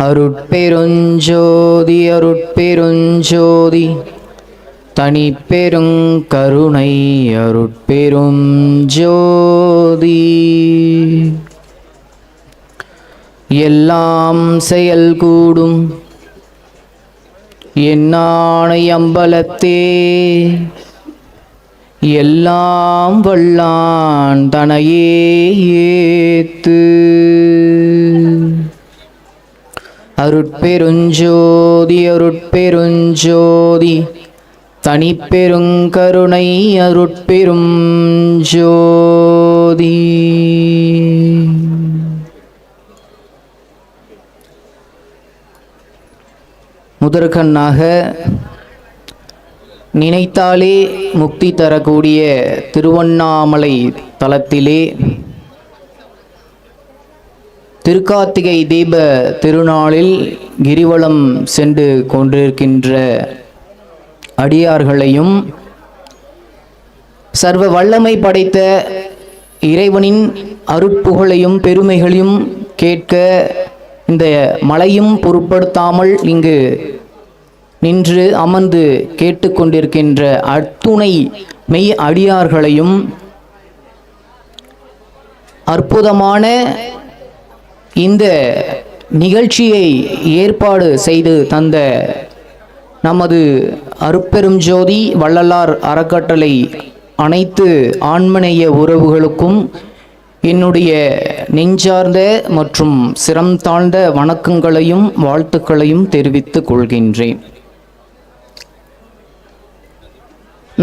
அருட்பெருஞ்சோதி அருட்பெருஞ்சோதி தனிப்பெருங்கருணை அருட்பெரும் ஜோதி. எல்லாம் செயல் கூடும் என்னானை அம்பலத்தே, எல்லாம் வல்லான் தனையே ஏத்து. அருட்பெருஞ்சோதி அருட்பெருஞ்சோதி தனிப்பெருங்கருணை அருட்பெரும் ஜோதி. முதற்கண்ணாக நினைத்தாலே முக்தி தரக்கூடிய திருவண்ணாமலை தலத்திலே திருக்கார்த்திகை தீப திருநாளில் கிரிவலம் சென்று கொண்டிருக்கின்ற அடியார்களையும் சர்வ வல்லமை படைத்த இறைவனின் அருட்புகழையும் பெருமைகளையும் கேட்க இந்த மலையும் பொருட்படுத்தாமல் இங்கு நின்று அமர்ந்து கேட்டுக்கொண்டிருக்கின்ற அத்துணை மெய் அடியார்களையும் அற்புதமான இந்த நிகழ்ச்சியை ஏற்பாடு செய்து தந்த நமது அருட்பெரும் ஜோதி வள்ளலார் அறக்கட்டளை அனைத்து ஆன்மநேய உறவுகளுக்கும் என்னுடைய நெஞ்சார்ந்த மற்றும் சிரம் தாழ்ந்த வணக்கங்களையும் வாழ்த்துக்களையும் தெரிவித்துக் கொள்கின்றேன்.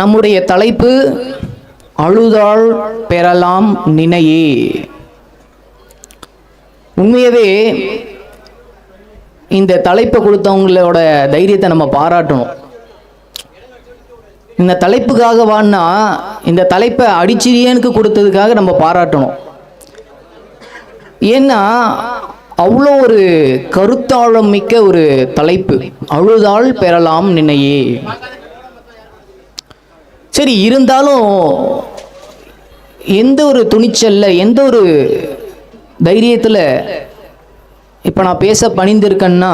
நம்முடைய தலைப்பு அழுதாள் பெறலாம் நினையே. உண்மையவே இந்த தலைப்பை கொடுத்தவங்களோட தைரியத்தை நம்ம பாராட்டணும். இந்த தலைப்புக்காக வான்னா இந்த தலைப்பை அடிச்சிரியனுக்கு கொடுத்ததுக்காக நம்ம பாராட்டணும். ஏன்னா அவ்வளோ ஒரு கருத்தாழம் மிக்க ஒரு தலைப்பு, அழுதாள் பெறலாம் நினையே. சரி, இருந்தாலும் எந்த ஒரு துணிச்சல்ல, எந்த ஒரு தைரியத்தில் இப்போ நான் பேச பணிந்திருக்கேன்னா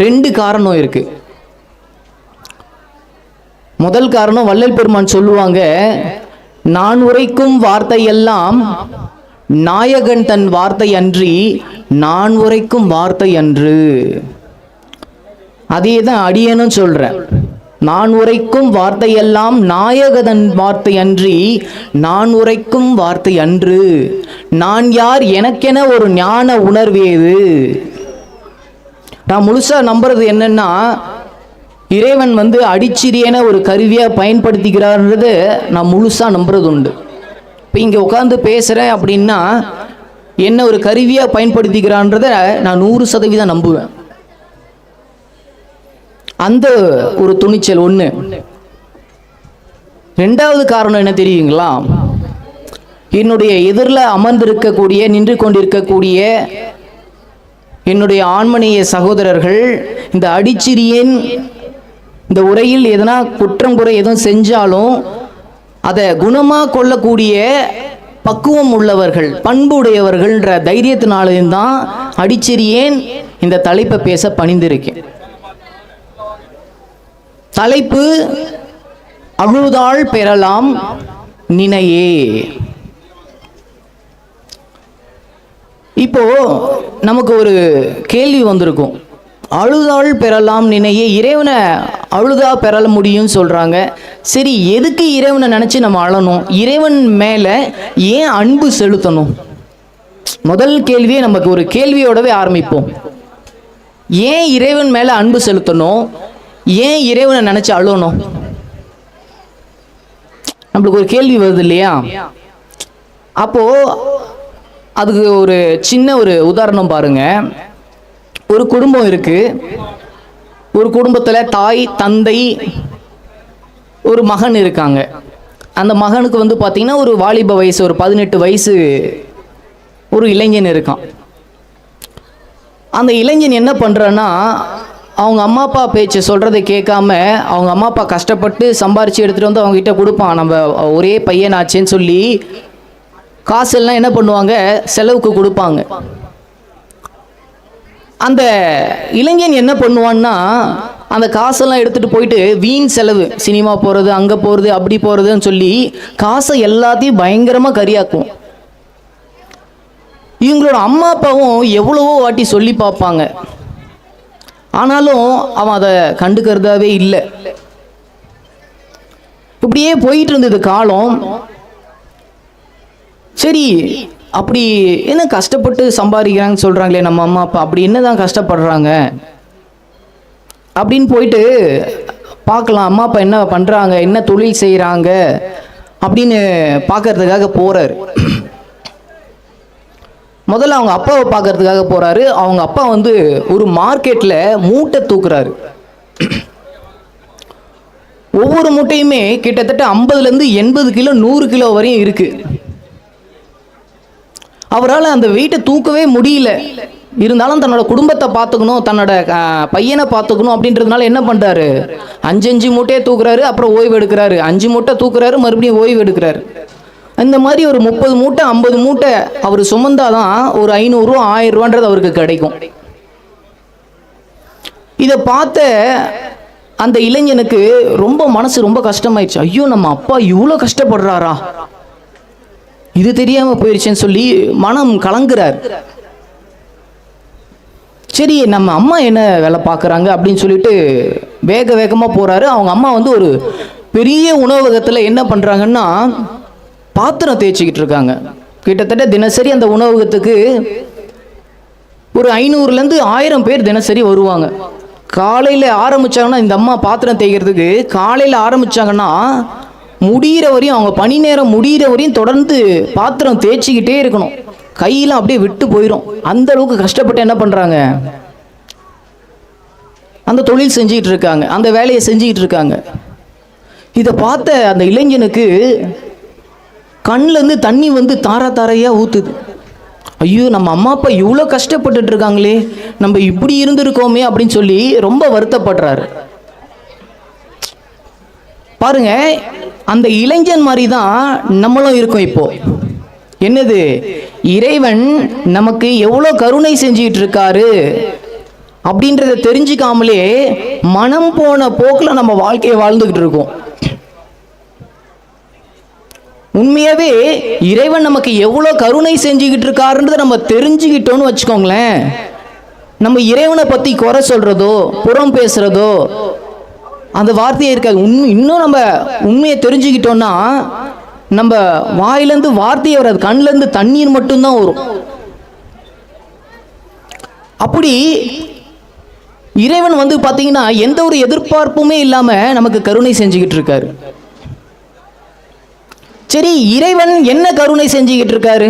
ரெண்டு காரணம் இருக்கு. முதல் காரணம், வள்ளல் பெருமான் சொல்லுவாங்க, நான் உரைக்கும் வார்த்தை எல்லாம் நாயகன் தன் வார்த்தை அன்றி நான் உரைக்கும் வார்த்தை அன்று. அதே தான் அடியேனும் சொல்றேன். நான் உரைக்கும் வார்த்தையெல்லாம் நாயகதன் வார்த்தை அன்றி நான் உரைக்கும் வார்த்தை அன்று. நான் யார், எனக்கென ஒரு ஞான உணர்வேது. நான் முழுசா நம்புறது என்னன்னா, இறைவன் அடிச்சிரியன ஒரு கருவியா பயன்படுத்திக்கிறார்ன்றது நான் முழுசா நம்புறது உண்டு. இப்போ இங்கே உட்காந்து பேசுறேன் அப்படின்னா என்ன ஒரு கருவியா பயன்படுத்திக்கிறான்றத நான் 100% நம்புவேன். அந்த ஒரு துணிச்சல் ஒன்று. ரெண்டாவது காரணம் என்ன தெரியுங்களா? என்னுடைய எதிரில் அமர்ந்திருக்கக்கூடிய, நின்று கொண்டிருக்கக்கூடிய என்னுடைய ஆன்மநேய சகோதரர்கள் இந்த அடிச்சிரியன் இந்த உரையில் எதனா குற்றம் குறை எதுவும் செஞ்சாலும் அதை குணமாக கொள்ளக்கூடிய பக்குவம் உள்ளவர்கள், பண்புடையவர்கள்ன்ற தைரியத்தினாலையும் தான் அடிச்சிரியேன் இந்த தலைப்பை பேச பணிந்திருக்கேன். தலைப்பு அழுதாள் பெறலாம் நினையே. இப்போ நமக்கு ஒரு கேள்வி வந்திருக்கும், அழுதாள் பெறலாம் நினையே, இறைவனை அழுதா பெற முடியும் சொல்றாங்க. சரி, எதுக்கு இறைவனை நினைச்சு நம்ம அழணும்? இறைவன் மேல ஏன் அன்பு செலுத்தணும்? முதல் கேள்வியே நமக்கு ஒரு கேள்வியோடவே ஆரம்பிப்போம். ஏன் இறைவன் மேல அன்பு செலுத்தணும்? ஏன் இறைவனை நினைச்சு அழணும்? நம்மளுக்கு ஒரு கேள்வி வருது இல்லையா? அப்போ அதுக்கு ஒரு சின்ன ஒரு உதாரணம் பாருங்க. ஒரு குடும்பம் இருக்கு. ஒரு குடும்பத்தில் தாய், தந்தை, ஒரு மகன் இருக்காங்க. அந்த மகனுக்கு பார்த்தீங்கன்னா ஒரு வாலிப வயசு, ஒரு 18 வயசு ஒரு இளைஞன் இருக்கான். அந்த இளைஞன் என்ன பண்ணுறான்னா, அவங்க அம்மா அப்பா பேச்சு சொல்கிறதை கேட்காம அவங்க அம்மா அப்பா கஷ்டப்பட்டு சம்பாரித்து எடுத்துகிட்டு வந்து அவங்ககிட்ட கொடுப்பான். நம்ம ஒரே பையனாச்சேன்னு சொல்லி காசெல்லாம் என்ன பண்ணுவாங்க, செலவுக்கு கொடுப்பாங்க. அந்த இளைஞன் என்ன பண்ணுவான்னா, அந்த காசெல்லாம் எடுத்துகிட்டு போயிட்டு வீண் செலவு, சினிமா போகிறது, அங்கே போகிறது, அப்படி போகிறதுன்னு சொல்லி காசை எல்லாத்தையும் பயங்கரமாக கரியாக்கும். இவங்களோட அம்மா அப்பாவும் எவ்வளவோ வாட்டி சொல்லி பார்ப்பாங்க, ஆனாலும் அவன் அதை கண்டுக்கிறதாவே இல்லை. இப்படியே போயிட்டு இருந்தது காலம். சரி, அப்படி என்ன கஷ்டப்பட்டு சம்பாதிக்கிறாங்கன்னு சொல்கிறாங்களே நம்ம அம்மா அப்பா, அப்படி என்னதான் கஷ்டப்படுறாங்க அப்படின்னு போயிட்டு பார்க்கலாம், அம்மா அப்பா என்ன பண்ணுறாங்க, என்ன தொழில் செய்கிறாங்க அப்படின்னு பார்க்கறதுக்காக போகிறாரு. முதல்ல அவங்க அப்பாவை பார்க்கறதுக்காக போகிறாரு. அவங்க அப்பா வந்து ஒரு மார்க்கெட்டில் மூட்டை தூக்குறாரு. ஒவ்வொரு மூட்டையுமே கிட்டத்தட்ட 50லேருந்து 80 கிலோ 100 கிலோ வரையும் இருக்குது. அவரால் அந்த வெயிட்டை தூக்கவே முடியல. இருந்தாலும் தன்னோட குடும்பத்தை பார்த்துக்கணும், தன்னோட பையனை பார்த்துக்கணும் அப்படின்றதுனால என்ன பண்ணுறாரு, 5 மூட்டையே தூக்குறாரு, அப்புறம் ஓய்வு எடுக்கிறாரு, 5 மூட்டை தூக்குறாரு, மறுபடியும் ஓய்வு எடுக்கிறாரு. இந்த மாதிரி ஒரு 30 மூட்டை 50 மூட்டை அவர் சுமந்தாதான் ஒரு 500 ரூபா 1000 ரூபான்றது அவருக்கு கிடைக்கும். இதை பார்த்த அந்த இளைஞனுக்கு ரொம்ப மனசு ரொம்ப கஷ்டமாயிடுச்சு. ஐயோ, நம்ம அப்பா இவ்வளோ கஷ்டப்படுறாரா, இது தெரியாமல் போயிடுச்சேன்னு சொல்லி மனம் கலங்குறார். சரி, நம்ம அம்மா என்ன வேலை பார்க்குறாங்க அப்படின்னு சொல்லிட்டு வேக வேகமாக போகிறாரு. அவங்க அம்மா வந்து ஒரு பெரிய உணவகத்தில் என்ன பண்ணுறாங்கன்னா, பாத்திரம் தேய்ச்சிக்கிட்டு இருக்காங்க. கிட்டத்தட்ட தினசரி அந்த உணவகத்துக்கு ஒரு 500லேருந்து 1000 பேர் தினசரி வருவாங்க. காலையில் ஆரம்பித்தாங்கன்னா, இந்த அம்மா பாத்திரம் தேய்க்கிறதுக்கு காலையில் ஆரம்பித்தாங்கன்னா முடிகிற வரையும், அவங்க பணி நேரம் முடிகிற வரையும் தொடர்ந்து பாத்திரம் தேய்ச்சிக்கிட்டே இருக்கணும். கையெல்லாம் அப்படியே விட்டு போயிடும். அந்த அளவுக்கு கஷ்டப்பட்டு என்ன பண்ணுறாங்க, அந்த தொழில் செஞ்சுக்கிட்டு இருக்காங்க, அந்த வேலையை செஞ்சுக்கிட்டு இருக்காங்க. இதை பார்த்த அந்த இளைஞனுக்கு கண்ணிலேருந்து தண்ணி வந்து தாரா தாரையாக ஊற்றுது. ஐயோ, நம்ம அம்மா அப்பா இவ்வளோ கஷ்டப்பட்டுட்டு இருக்காங்களே, நம்ம இப்படி இருந்திருக்கோமே அப்படின்னு சொல்லி ரொம்ப வருத்தப்படுறாரு. பாருங்க, அந்த இளைஞன் மாதிரி தான் நம்மளும் இருக்கோம். இப்போ என்னது, இறைவன் நமக்கு எவ்வளோ கருணை செஞ்சிட்டு இருக்காரு அப்படின்றத தெரிஞ்சுக்காமலே மனம் போன போக்கில் நம்ம வாழ்க்கையை வாழ்ந்துகிட்டு இருக்கோம். உண்மையாவே இறைவன் நமக்கு எவ்வளோ கருணை செஞ்சுக்கிட்டு இருக்காருன்றதை நம்ம தெரிஞ்சுக்கிட்டோன்னு வச்சுக்கோங்களேன், நம்ம இறைவனை பற்றி குறை சொல்கிறதோ புறம் பேசுகிறதோ அந்த வார்த்தையே இருக்காது. இன்னும் நம்ம உண்மையை தெரிஞ்சுக்கிட்டோன்னா நம்ம வாயிலேருந்து வார்த்தையே வராது, கண்ணிலேருந்து தண்ணீர் மட்டும்தான் வரும். அப்படி இறைவன் வந்து பார்த்தீங்கன்னா எந்த ஒரு எதிர்பார்ப்புமே இல்லாமல் நமக்கு கருணை செஞ்சுக்கிட்டு இருக்காரு. சரி, இறைவன் என்ன கருணை செஞ்சுக்கிட்டு இருக்காரு?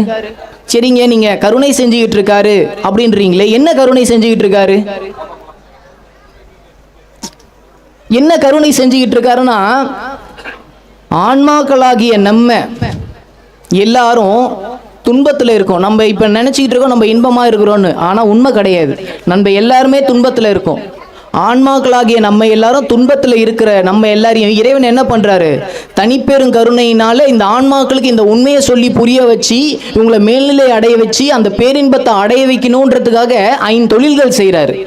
சரிங்க, நீங்க கருணை செஞ்சுக்கிட்டு இருக்காரு அப்படின்றீங்களே, என்ன கருணை செஞ்சுக்கிட்டு இருக்காரு? என்ன கருணை செஞ்சுக்கிட்டு இருக்காருன்னா, ஆன்மாக்களாகிய நம்ம எல்லாரும் துன்பத்தில் இருக்கோம். நம்ம இப்போ நினச்சிக்கிட்டு இருக்கோம் நம்ம இன்பமாக இருக்கிறோன்னு, ஆனால் உண்மை கிடையாது. நம்ம எல்லாருமே துன்பத்தில் இருக்கோம். ஆன்மாக்களாகிய நம்ம எல்லாரும் துன்பத்தில் இருக்கிற நம்ம எல்லாரையும் இறைவன் என்ன பண்ணுறாரு, தனிப்பெரும் கருணையினால இந்த ஆன்மாக்களுக்கு இந்த உண்மையை சொல்லி புரிய வச்சு இவங்களை மேல்நிலை அடைய வச்சு அந்த பேரின்பத்தை அடைய வைக்கணுன்றதுக்காக 5 தொழில்கள் செய்கிறாரு.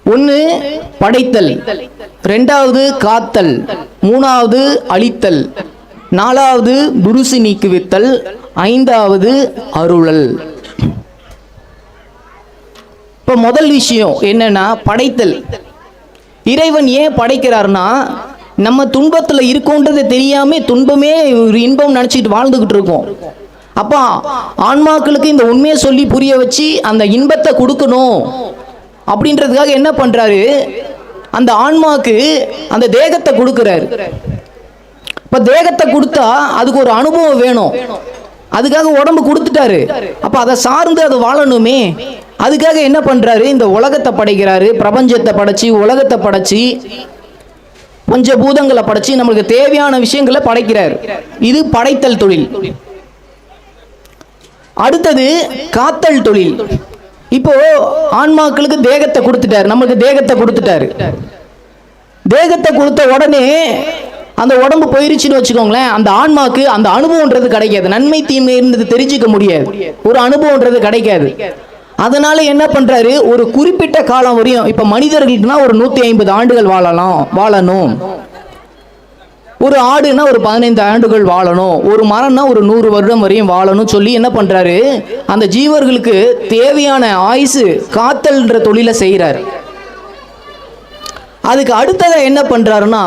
1 படைத்தல், 2வது காத்தல், 3வது அழித்தல், 4வது துருசு நீக்குவித்தல், 5வது அருளல். இப்போ முதல் விஷயம் என்னன்னா படைத்தல். இறைவன் ஏன் படைக்கிறார்னா, நம்ம துன்பத்தில் இருக்கோன்றதை தெரியாம துன்பமே ஒரு இன்பம் நினச்சிட்டு வாழ்ந்துக்கிட்டு இருக்கோம். அப்போ ஆன்மாக்களுக்கு இந்த உண்மையை சொல்லி புரிய வச்சு அந்த இன்பத்தை கொடுக்கணும் அப்படின்றதுக்காக என்ன பண்றாரு, அந்த ஆன்மாக்கு அந்த தேகத்தை கொடுக்கிறாரு. இப்போ தேகத்தை கொடுத்தா அதுக்கு ஒரு அனுபவம் வேணும், அதுக்காக உடம்பு கொடுத்துட்டாரு. அப்போ அதை சார்ந்து அது வாழணுமே, அதுக்காக என்ன பண்றாரு, இந்த உலகத்தை படைக்கிறாரு. பிரபஞ்சத்தை படைச்சி உலகத்தை படைச்சி பஞ்சபூதங்களை படைச்சி நம்மளுக்கு தேவையான விஷயங்களை படைக்கிறார். இது படைத்தல் தொழில். அடுத்தது காத்தல் தொழில். இப்போ ஆன்மாக்களுக்கு தேகத்தை கொடுத்துட்டாரு, நம்மளுக்கு தேகத்தை கொடுத்துட்டாரு. தேகத்தை கொடுத்த உடனே அந்த உடம்பு போயிருச்சுன்னு வச்சுக்கோங்களேன், அந்த ஆன்மாக்கு அந்த அனுபவம்ன்றது கிடைக்காது, நன்மை தீமை இருந்தது தெரிஞ்சுக்க முடியாது, ஒரு அனுபவம்ன்றது கிடைக்காது. அதனால என்ன பண்றாரு, ஒரு குறிப்பிட்ட காலம் வரையும், இப்ப மனிதர்களுக்குனா ஒரு 150 ஆண்டுகள் வாழணும், ஒரு ஆடுனா ஒரு 15 ஆண்டுகள் வாழணும், ஒரு மரம்னா ஒரு 100 வருடம் வரையும் வாழணும் சொல்லி என்ன பண்றாரு, அந்த ஜீவர்களுக்கு தேவையான ஆயுசு காத்தல்ன்ற தொழிலை செய்யறாரு. அதுக்கு அடுத்ததை என்ன பண்றாருன்னா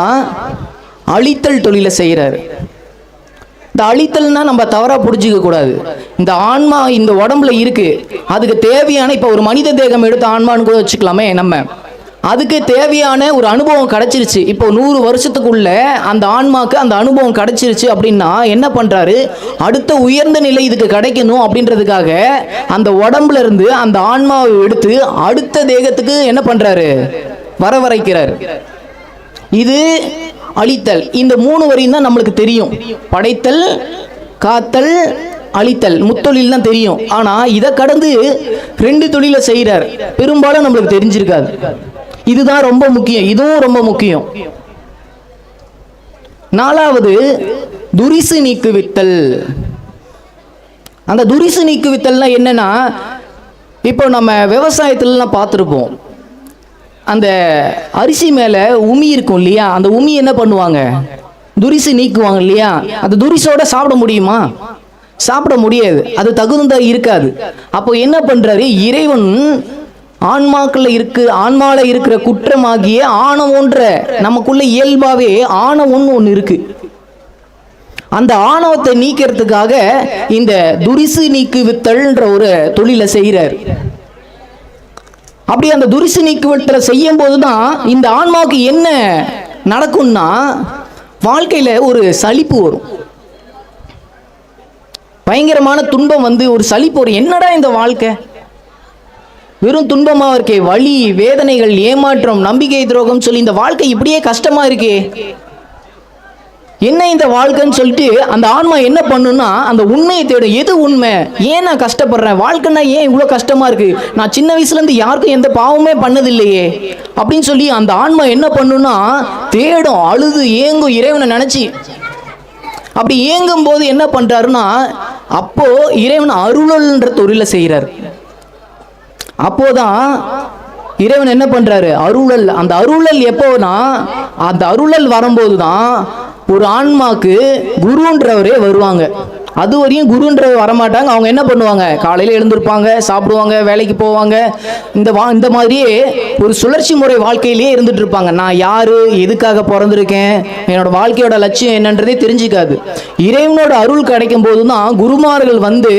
அழித்தல் தொழிலை செய்யறாரு. இந்த அழித்தல்னா நம்ம தவறா புரிஞ்சுக்க கூடாது. இந்த ஆன்மா இந்த உடம்புல இருக்கு, அதுக்கு தேவையான, இப்ப ஒரு மனித தேகம் எடுத்து ஆன்மான்னு கூட வச்சுக்கலாமே, நம்ம அதுக்கு தேவையான ஒரு அனுபவம் கிடைச்சிருச்சு. இப்போ 100 வருஷத்துக்குள்ள அந்த ஆன்மாக்கு அந்த அனுபவம் கிடைச்சிருச்சு அப்படின்னா என்ன பண்றாரு, அடுத்த உயர்ந்த நிலை இதுக்கு கிடைக்கணும் அப்படின்றதுக்காக அந்த உடம்புல இருந்து அந்த ஆன்மாவை எடுத்து அடுத்த தேகத்துக்கு என்ன பண்றாரு, வரவழைக்கிறார். இது அழித்தல். இந்த 3 வரையும் தான் நம்மளுக்கு தெரியும். படைத்தல், காத்தல், அழித்தல் முத்தொழில் தான் தெரியும். ஆனா இதை கடந்து 2 தொழிலை செய்யறார், பெரும்பாலும் நம்மளுக்கு தெரிஞ்சிருக்காது. இதுதான் ரொம்ப முக்கியம், இதுவும் ரொம்ப முக்கியம். 4வது துரிசு நீக்குவித்தல். அந்த துரிசு நீக்குவித்தல்னா என்னன்னா, இப்போ நம்ம விவசாயத்துலலாம் பார்த்துருப்போம், அந்த அரிசி மேல உமி இருக்கும் இல்லையா, அந்த உமி என்ன பண்ணுவாங்க, துரிசு நீக்குவாங்க இல்லையா. அந்த துரிசோட சாப்பிட முடியுமா, சாப்பிட முடியாது, அது தகுந்த இருக்காது. அப்போ என்ன பண்றாரு இறைவன், ஆன்மால இருக்கிற குற்றமாகிய ஆணவன்ற நமக்குள்ள இயல்பாவே ஆணவம்னு ஒன்று இருக்கு. அந்த ஆணவத்தை நீக்கிறதுக்காக இந்த துரிசு நீக்குவித்தல்ன்ற ஒரு தொழிலை செய்யறார். அப்படி அந்த துரிசு நீக்குவித்தலை செய்யும் போதுதான் இந்த ஆன்மாவுக்கு என்ன நடக்கும்னா, வாழ்க்கையில ஒரு சலிப்பு வரும், பயங்கரமான துன்பம் வந்து ஒரு சலிப்பு வரும். என்னடா இந்த வாழ்க்கை வெறும் துன்பமா இருக்கே, வலி, வேதனைகள், ஏமாற்றம், நம்பிக்கை துரோகம் சொல்லி இந்த வாழ்க்கை இப்படியே கஷ்டமா இருக்கே, என்ன இந்த வாழ்க்கைன்னு சொல்லிட்டு அந்த ஆன்மா என்ன பண்ணுன்னா அந்த உண்மையை தேடும். எது உண்மை, ஏன் நான் கஷ்டப்படுறேன், வாழ்க்கைன்னா ஏன் இவ்வளோ கஷ்டமா இருக்கு, நான் சின்ன வயசுலேருந்து யாருக்கும் எந்த பாவமே பண்ணதில்லையே அப்படின்னு சொல்லி அந்த ஆன்மா என்ன பண்ணுன்னா தேடும், அழுது ஏங்கும் இறைவனை நினைச்சு. அப்படி ஏங்கும் போது என்ன பண்றாருன்னா, அப்போ இறைவன் அருளல்ன்ற தொழிலை செய்யறாரு. அப்போதான் இறைவன் என்ன பண்றாரு, அருளல். அந்த அருளல் எப்போனா, அந்த அருளல் வரும்போது தான் ஒரு ஆன்மாக்கு குருன்றவரே வருவாங்க. அது வரையும் குருன்றவர் வரமாட்டாங்க. அவங்க என்ன பண்ணுவாங்க, காலையில் எழுந்திருப்பாங்க, சாப்பிடுவாங்க, வேலைக்கு போவாங்க, இந்த மாதிரியே ஒரு சுழற்சி முறை வாழ்க்கையிலேயே இருந்துட்டு இருப்பாங்க. நான் யாரு, எதுக்காக பிறந்திருக்கேன், என்னோட வாழ்க்கையோட லட்சியம் என்னன்றதே தெரிஞ்சுக்காது. இறைவனோட அருள் கிடைக்கும் போது தான் குருமார்கள் வந்து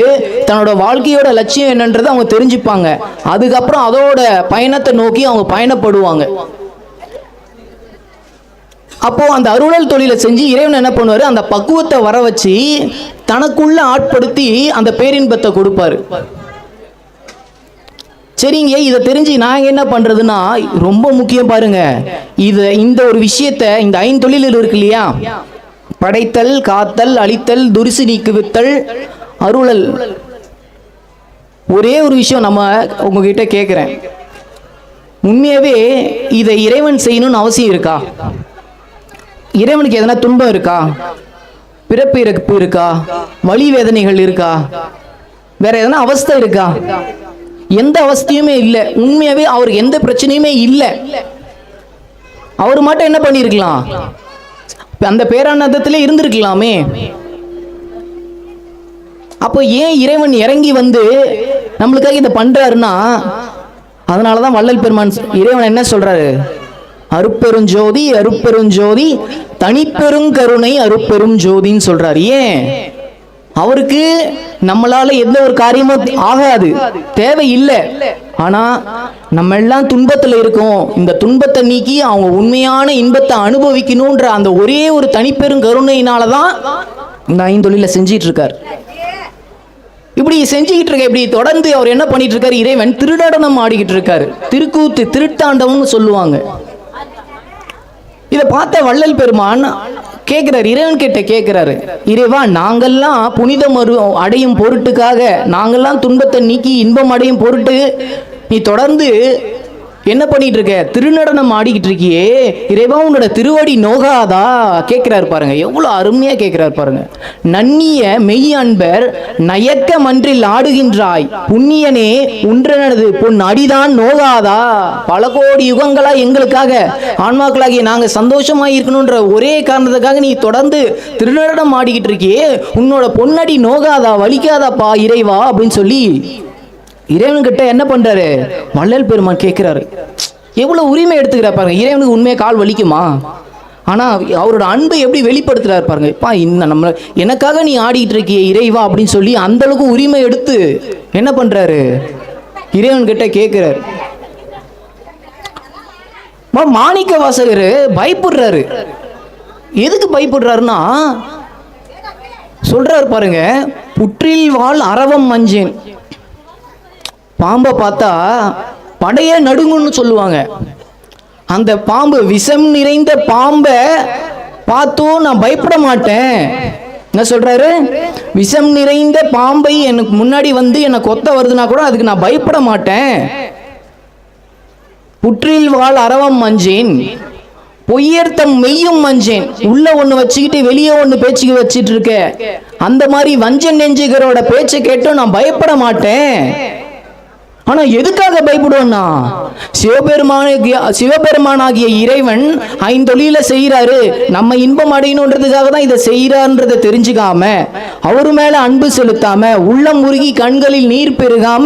தன்னோட வாழ்க்கையோட லட்சியம் என்னன்றதை அவங்க தெரிஞ்சுப்பாங்க. அதுக்கப்புறம் அதோட பயணத்தை நோக்கி அவங்க பயணப்படுவாங்க. அப்போ அந்த அருளல் தொழிலை செஞ்சு இறைவன் என்ன பண்ணுவாரு, அந்த பக்குவத்தை வர வச்சு தனக்குள்ள ஆட்படுத்தி அந்த பேரின்பத்தை கொடுப்பாரு. சரிங்க, இதை தெரிஞ்சு நாங்க என்ன பண்றதுன்னா ரொம்ப முக்கியம் பாருங்க. இந்த ஒரு விஷயத்தை, இந்த 5 தொழில் இருக்கு இல்லையா, படைத்தல், காத்தல், அழித்தல், துரிசு நீக்குவித்தல், அருளல். ஒரே ஒரு விஷயம் நம்ம உங்ககிட்ட கேட்கிறேன், உண்மையாவே இதை இறைவன் செய்யணும்னு அவசியம் இருக்கா? இறைவனுக்கு எதனா துன்பம் இருக்கா, பிறப்பு இறப்பு இருக்கா, வலி வேதனைகள் இருக்கா, வேற எதனா அவஸ்தை இருக்கா? எந்த அவஸ்தையுமே இல்லை. உண்மையாவே அவருக்கு எந்த பிரச்சனையுமே இல்லை. அவர் மட்டும் என்ன பண்ணிருக்கலாம், அந்த பேரானந்தத்திலே இருந்திருக்கலாமே. அப்போ ஏன் இறைவன் இறங்கி வந்து நம்மளுக்காக இதை பண்றாருன்னா, அதனாலதான் வள்ளல் பெருமான் இறைவன் என்ன சொல்றாரு, அருட்பெருஞ்சோதி அருட்பெருஞ்சோதி தனிப்பெருங்கருணை அருட்பெரும் ஜோதின்னு சொல்றாரு. ஏன், அவருக்கு நம்மளால எந்த ஒரு காரியமும் ஆகாது, தேவையில்லை. ஆனா நம்ம எல்லாம் துன்பத்துல இருக்கோம், இந்த துன்பத்தை நீக்கி அவங்க உண்மையான இன்பத்தை அனுபவிக்கணும்ன்ற அந்த ஒரே ஒரு தனிப்பெருங்கருணையினாலதான் இந்த 5 தொழிலை செஞ்சிட்டு இருக்காரு. இப்படி செஞ்சுக்கிட்டு இருக்க, இப்படி தொடர்ந்து அவர் என்ன பண்ணிட்டு இருக்காரு, இறைவன் திருநடனம் ஆடிக்கிட்டு இருக்காரு. திருக்கூத்து, திருத்தாண்டவம்னு சொல்லுவாங்க. இதை பார்த்த வள்ளல் பெருமான் கேட்கிறாரு, இறைவன் கிட்ட கேட்கிறாரு, இறைவா நாங்கள்லாம் புனிதம் அடையும் பொருட்டுக்காக, நாங்கள்லாம் துன்பத்தை நீக்கி இன்பம் அடையும் பொருட்டு நீ தொடர்ந்து என்ன பண்ணிட்டு இருக்க? திருநடனம் ஆடிக்கிட்டு இருக்கியே, இறைவா உன்னோட திருவடி நோகாதா கேட்கிறாரு பாருங்க. எவ்வளவு அருமையா கேட்கிறாரு பாருங்க. நன்னிய மெய் அன்பர் நயக்க மன்றில் ஆடுகின்றாய், புண்ணியனே உன்றனது பொன் அடிதான் நோகாதா. பல கோடி யுகங்களா எங்களுக்காக ஆன்மாக்களாகிய நாங்க சந்தோஷமா இருக்கணும்ன்ற ஒரே காரணத்துக்காக நீ தொடர்ந்து திருநடனம் ஆடிக்கிட்டு இருக்கியே, உன்னோட பொன்னடி நோகாதா, வலிக்காதாப்பா இறைவா அப்படின்னு சொல்லி இறைவன்கிட்ட என்ன பண்றாரு? வள்ளல் பெருமான் கேட்கிறாரு. எவ்வளவு உரிமை எடுத்துக்கிறார் பாருங்க. இறைவனுக்கு உண்மையை கால் வலிக்குமா? ஆனா அவரோட அன்பை எப்படி வெளிப்படுத்துறாரு பாருங்க. இப்பா இந்த நம்ம எனக்காக நீ ஆடிட்டு இருக்கிய இறைவா அப்படின்னு சொல்லி அந்த அளவுக்கு உரிமை எடுத்து என்ன பண்றாரு? இறைவன் கிட்ட கேட்கிறாரு. மாணிக்க வாசகர் பயப்படுறாரு. எதுக்கு பயப்படுறாருன்னா சொல்றாரு பாருங்க, புற்றில் வாழ் அரவம் மஞ்சேன். பாம்பை பார்த்தா படையே நடுங்குன்னு சொல்லுவாங்க. அந்த பாம்பு, விஷம் நிறைந்த பாம்பை பார்த்தும் நான் பயப்பட மாட்டேன். என்ன சொல்றாரு? விஷம் நிறைந்த பாம்பை எனக்கு முன்னாடி வந்து என்னை கொத்த வருதுன்னா கூட அதுக்கு நான் பயப்பட மாட்டேன். புற்றில் வாழ் அரவம் மஞ்சேன், பொய்யர்த்தம் மெய்யும் மஞ்சேன். உள்ள ஒண்ணு வச்சுக்கிட்டு வெளியே ஒண்ணு பேச்சுக்கு வச்சிட்டு இருக்க, அந்த மாதிரி வஞ்சன் நெஞ்சுகளோட பேச்சை கேட்டும் நான் பயப்பட மாட்டேன். ஆனா எதுக்காக பயப்படுவோம்னா, சிவபெருமானாகிய இறைவன் ஐந்தொழில செய்யறாரு, நம்ம இன்பம் அடையணுன்றதுக்காக தான் இதை செய்யறான்றதை தெரிஞ்சுக்காம, அவரு மேல அன்பு செலுத்தாம, உள்ளம் உருகி கண்களில் நீர் பெருகாம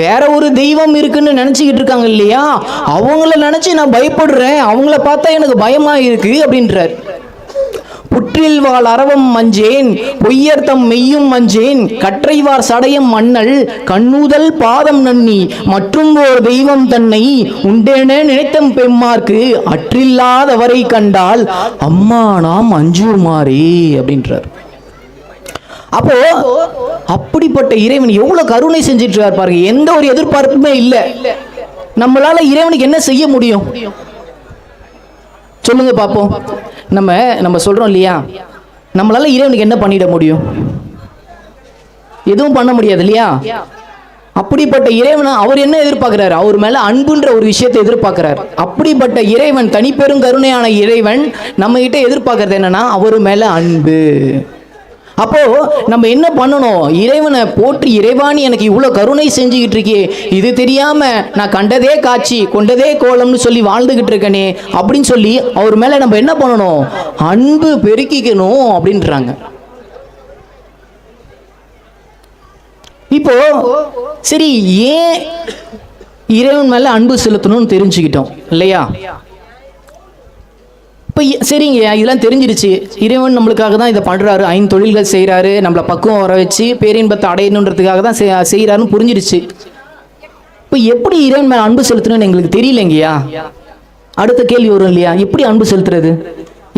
வேற ஒரு தெய்வம் இருக்குன்னு நினைச்சுக்கிட்டு இருக்காங்க இல்லையா, அவங்கள நினைச்சு நான் பயப்படுறேன், அவங்கள பார்த்தா எனக்கு பயமா இருக்கு அப்படின்றார். புற்றில் வாழ் அரவம் மஞ்சேன், பொய்யர்த்தம் மெய்யும் மஞ்சேன், கற்றைவார் சடையம் மன்னல் கண்ணூதல் பாதம் நன்னி மற்றும் ஓர் தெய்வம் தன்னை உண்டேன நினைத்தம் பெம்மார்க்கு அற்றில்லாதவரை கண்டால் அம்மா நாம் அஞ்சுமாறே அப்படின்றார். அப்போ அப்படிப்பட்ட இறைவன் எவ்வளவு கருணை செஞ்சிட்டு இருக்கார் பாருங்க. எந்த ஒரு எதிர்பார்ப்புமே இல்லை. நம்மளால இறைவனுக்கு என்ன செய்ய முடியும் சொல்லுங்க பாப்போம். நம்ம சொல்றோம் இல்லையா, நம்மளால இறைவனுக்கு என்ன பண்ணிட முடியும்? எதுவும் பண்ண முடியாது இல்லையா? அப்படிப்பட்ட இறைவனை அவர் என்ன எதிர்பார்க்கிறார்? அவர் மேல அன்புன்ற ஒரு விஷயத்தை எதிர்பார்க்கிறார். அப்படிப்பட்ட இறைவன், தனிப்பெரும் கருணையான இறைவன் நம்ம கிட்ட எதிர்பார்க்கறது என்னன்னா அவர் மேல அன்பு. அப்போ நம்ம என்ன பண்ணணும்? இறைவனை போற்றி, இறைவாணி எனக்கு இவ்வளவு கருணை செஞ்சுக்கிட்டு இருக்கே, இது தெரியாம நான் கண்டதே காட்சி கொண்டதே கோலம்னு சொல்லி வாழ்ந்துகிட்டு இருக்கனே அப்படின்னு சொல்லி அவர் மேல நம்ம என்ன பண்ணணும்? அன்பு பெருக்கிக்கணும் அப்படின்றாங்க. இப்போ சரி, ஏன் இறைவன் மேல அன்பு செலுத்தணும்னு தெரிஞ்சுக்கிட்டோம் இல்லையா? இப்போ சரிங்க, இதெல்லாம் தெரிஞ்சிருச்சு. இறைவன் நம்மளுக்காக தான் இதை பண்ணுறாரு, ஐந்தொழில்கள் செய்கிறாரு, நம்மளை பக்குவம் வர வச்சு பேரின்பத்தை அடையணுன்றதுக்காக தான் செய்கிறாருன்னு புரிஞ்சிருச்சு. இப்போ எப்படி இறைவன் மேலே அன்பு செலுத்தணும்னு எங்களுக்கு தெரியலைங்கய்யா. அடுத்த கேள்வி வரும் இல்லையா, எப்படி அன்பு செலுத்துறது?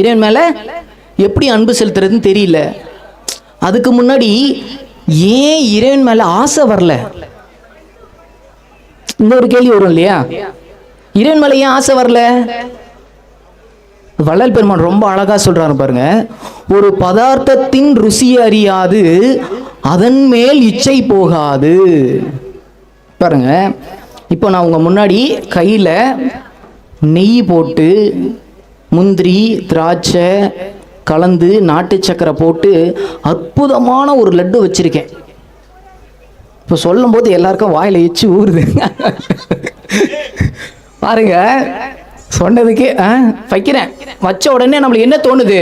இறைவன் மேலே எப்படி அன்பு செலுத்துறதுன்னு தெரியல. அதுக்கு முன்னாடி ஏன் இறைவன் மேலே ஆசை வரல? இந்த ஒரு கேள்வி வரும் இல்லையா, இறைவன் மேலே ஏன் ஆசை வரல? வள்ளல் பெருமான் ரொம்ப அழகா சொல்றாரு பாருங்க. ஒரு பதார்த்தத்தின் ருசி அறியாது அதன் மேல் இச்சை போகாது. பாருங்க, இப்போ நான் உங்க முன்னாடி கையில நெய் போட்டு முந்திரி திராட்சை கலந்து நாட்டு சக்கரை போட்டு அற்புதமான ஒரு லட்டு வச்சிருக்கேன். இப்போ சொல்லும் போது எல்லாருக்கும் வாயில எச்சு ஊறுது பாருங்க. சொன்னதுக்கு வைக்கிறேன், வச்ச உடனே நம்மளுக்கு என்ன தோணுது?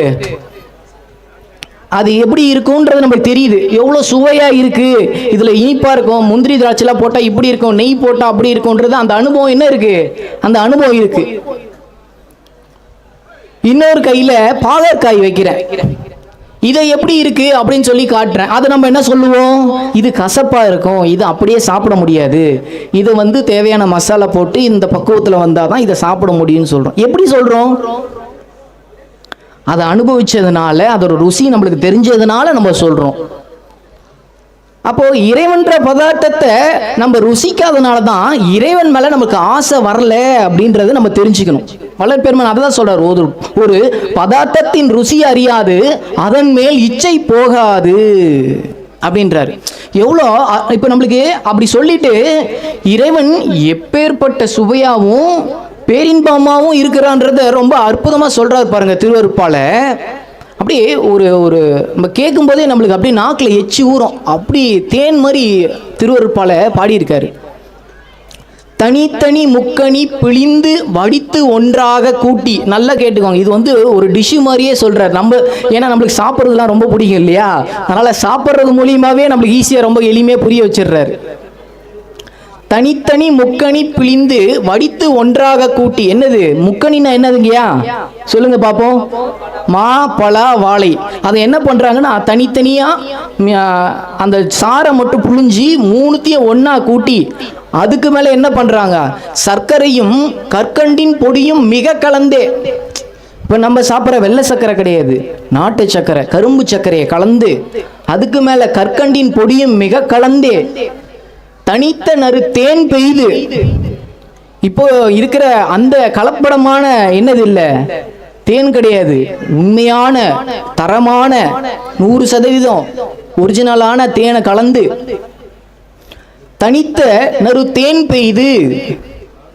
அது எப்படி இருக்கும்ன்றது நமக்கு தெரியுது. எவ்வளவு சுவையா இருக்கு, இதுல இனிப்பா இருக்கும், முந்திரி திராட்சைலாம் போட்டா இப்படி இருக்கும், நெய் போட்டா அப்படி இருக்கும்ன்றது அந்த அனுபவம் என்ன இருக்கு? அந்த அனுபவம் இருக்கு. இன்னொரு கையில பாகற்காய் வைக்கிறேன், இதை எப்படி இருக்கு அப்படின்னு சொல்லி காட்டுறேன். அதை நம்ம என்ன சொல்லுவோம்? இது கசப்பா இருக்கும், இது அப்படியே சாப்பிட முடியாது, இது தேவையான மசாலா போட்டு இந்த பக்குவத்துல வந்தாதான் இதை சாப்பிட முடியும்னு சொல்றோம். எப்படி சொல்றோம்? அதை அனுபவிச்சதுனால, அதோட ருசி நம்மளுக்கு தெரிஞ்சதுனால நம்ம சொல்றோம். அப்போ இறைவன்ற பதார்த்தத்தை நம்ம ருசிக்காதனால தான் இறைவன் மேல நமக்கு ஆசை வரல அப்படின்றத நம்ம தெரிஞ்சுக்கணும். வள்ளல் பெருமான் அதை தான் சொல்றார், ஒரு பதார்த்தத்தின் ருசி அறியாது அதன் மேல் இச்சை போகாது அப்படின்றாரு. எவ்வளோ இப்போ நம்மளுக்கு அப்படி சொல்லிட்டு இறைவன் எப்பேற்பட்ட சுவையாகவும் பேரின்பமாகவும் இருக்கிறான்றத ரொம்ப அற்புதமாக சொல்கிறாரு பாருங்க திருவருட்பால. அப்படியே ஒரு ஒரு நம்ம கேட்கும் போதே நம்மளுக்கு அப்படியே நாக்கில் எச்சி ஊறும். அப்படி தேன் மாதிரி திருவருட்பால பாடியிருக்காரு. தனித்தனி முக்கணி பிழிந்து வடித்து ஒன்றாக கூட்டி. நல்லா கேட்டுக்கோங்க, இது வந்து ஒரு டிஷ்ஷு மாதிரியே சொல்கிறார். ஏன்னா நம்மளுக்கு சாப்பிட்றதுலாம் ரொம்ப பிடிக்கும் இல்லையா, அதனால் சாப்பிட்றது மூலியமாகவே நம்மளுக்கு ஈஸியாக ரொம்ப எளிமையாக புரிய வச்சிடுறாரு. தனித்தனி முக்கணி பிழிந்து வடித்து ஒன்றாக கூட்டி. என்னது முக்கணினா என்னதுங்கய்யா சொல்லுங்க பாப்போம். மா பலா வாழை அதை என்ன பண்றாங்கன்னா தனித்தனியா அந்த சாரை மட்டும் புழிஞ்சி மூணுத்தையும் ஒன்னா கூட்டி அதுக்கு மேல என்ன பண்றாங்க, சர்க்கரையும் கற்கண்டின் பொடியும் மிக கலந்தே. இப்ப நம்ம சாப்பிட்ற வெள்ளை சர்க்கரை கிடையாது, நாட்டு சர்க்கரை கரும்பு சர்க்கரையை கலந்து அதுக்கு மேல கற்கண்டின் பொடியும் மிக கலந்தே தனித்த நறு தேன் பெய்து. இப்போ இருக்கிற அந்த கலப்படமான என்னது இல்லை, தேன் கிடையாது, உண்மையான தரமான 100% ஒரிஜினலான தேனை கலந்து தனித்த நறு தேன் பெய்து.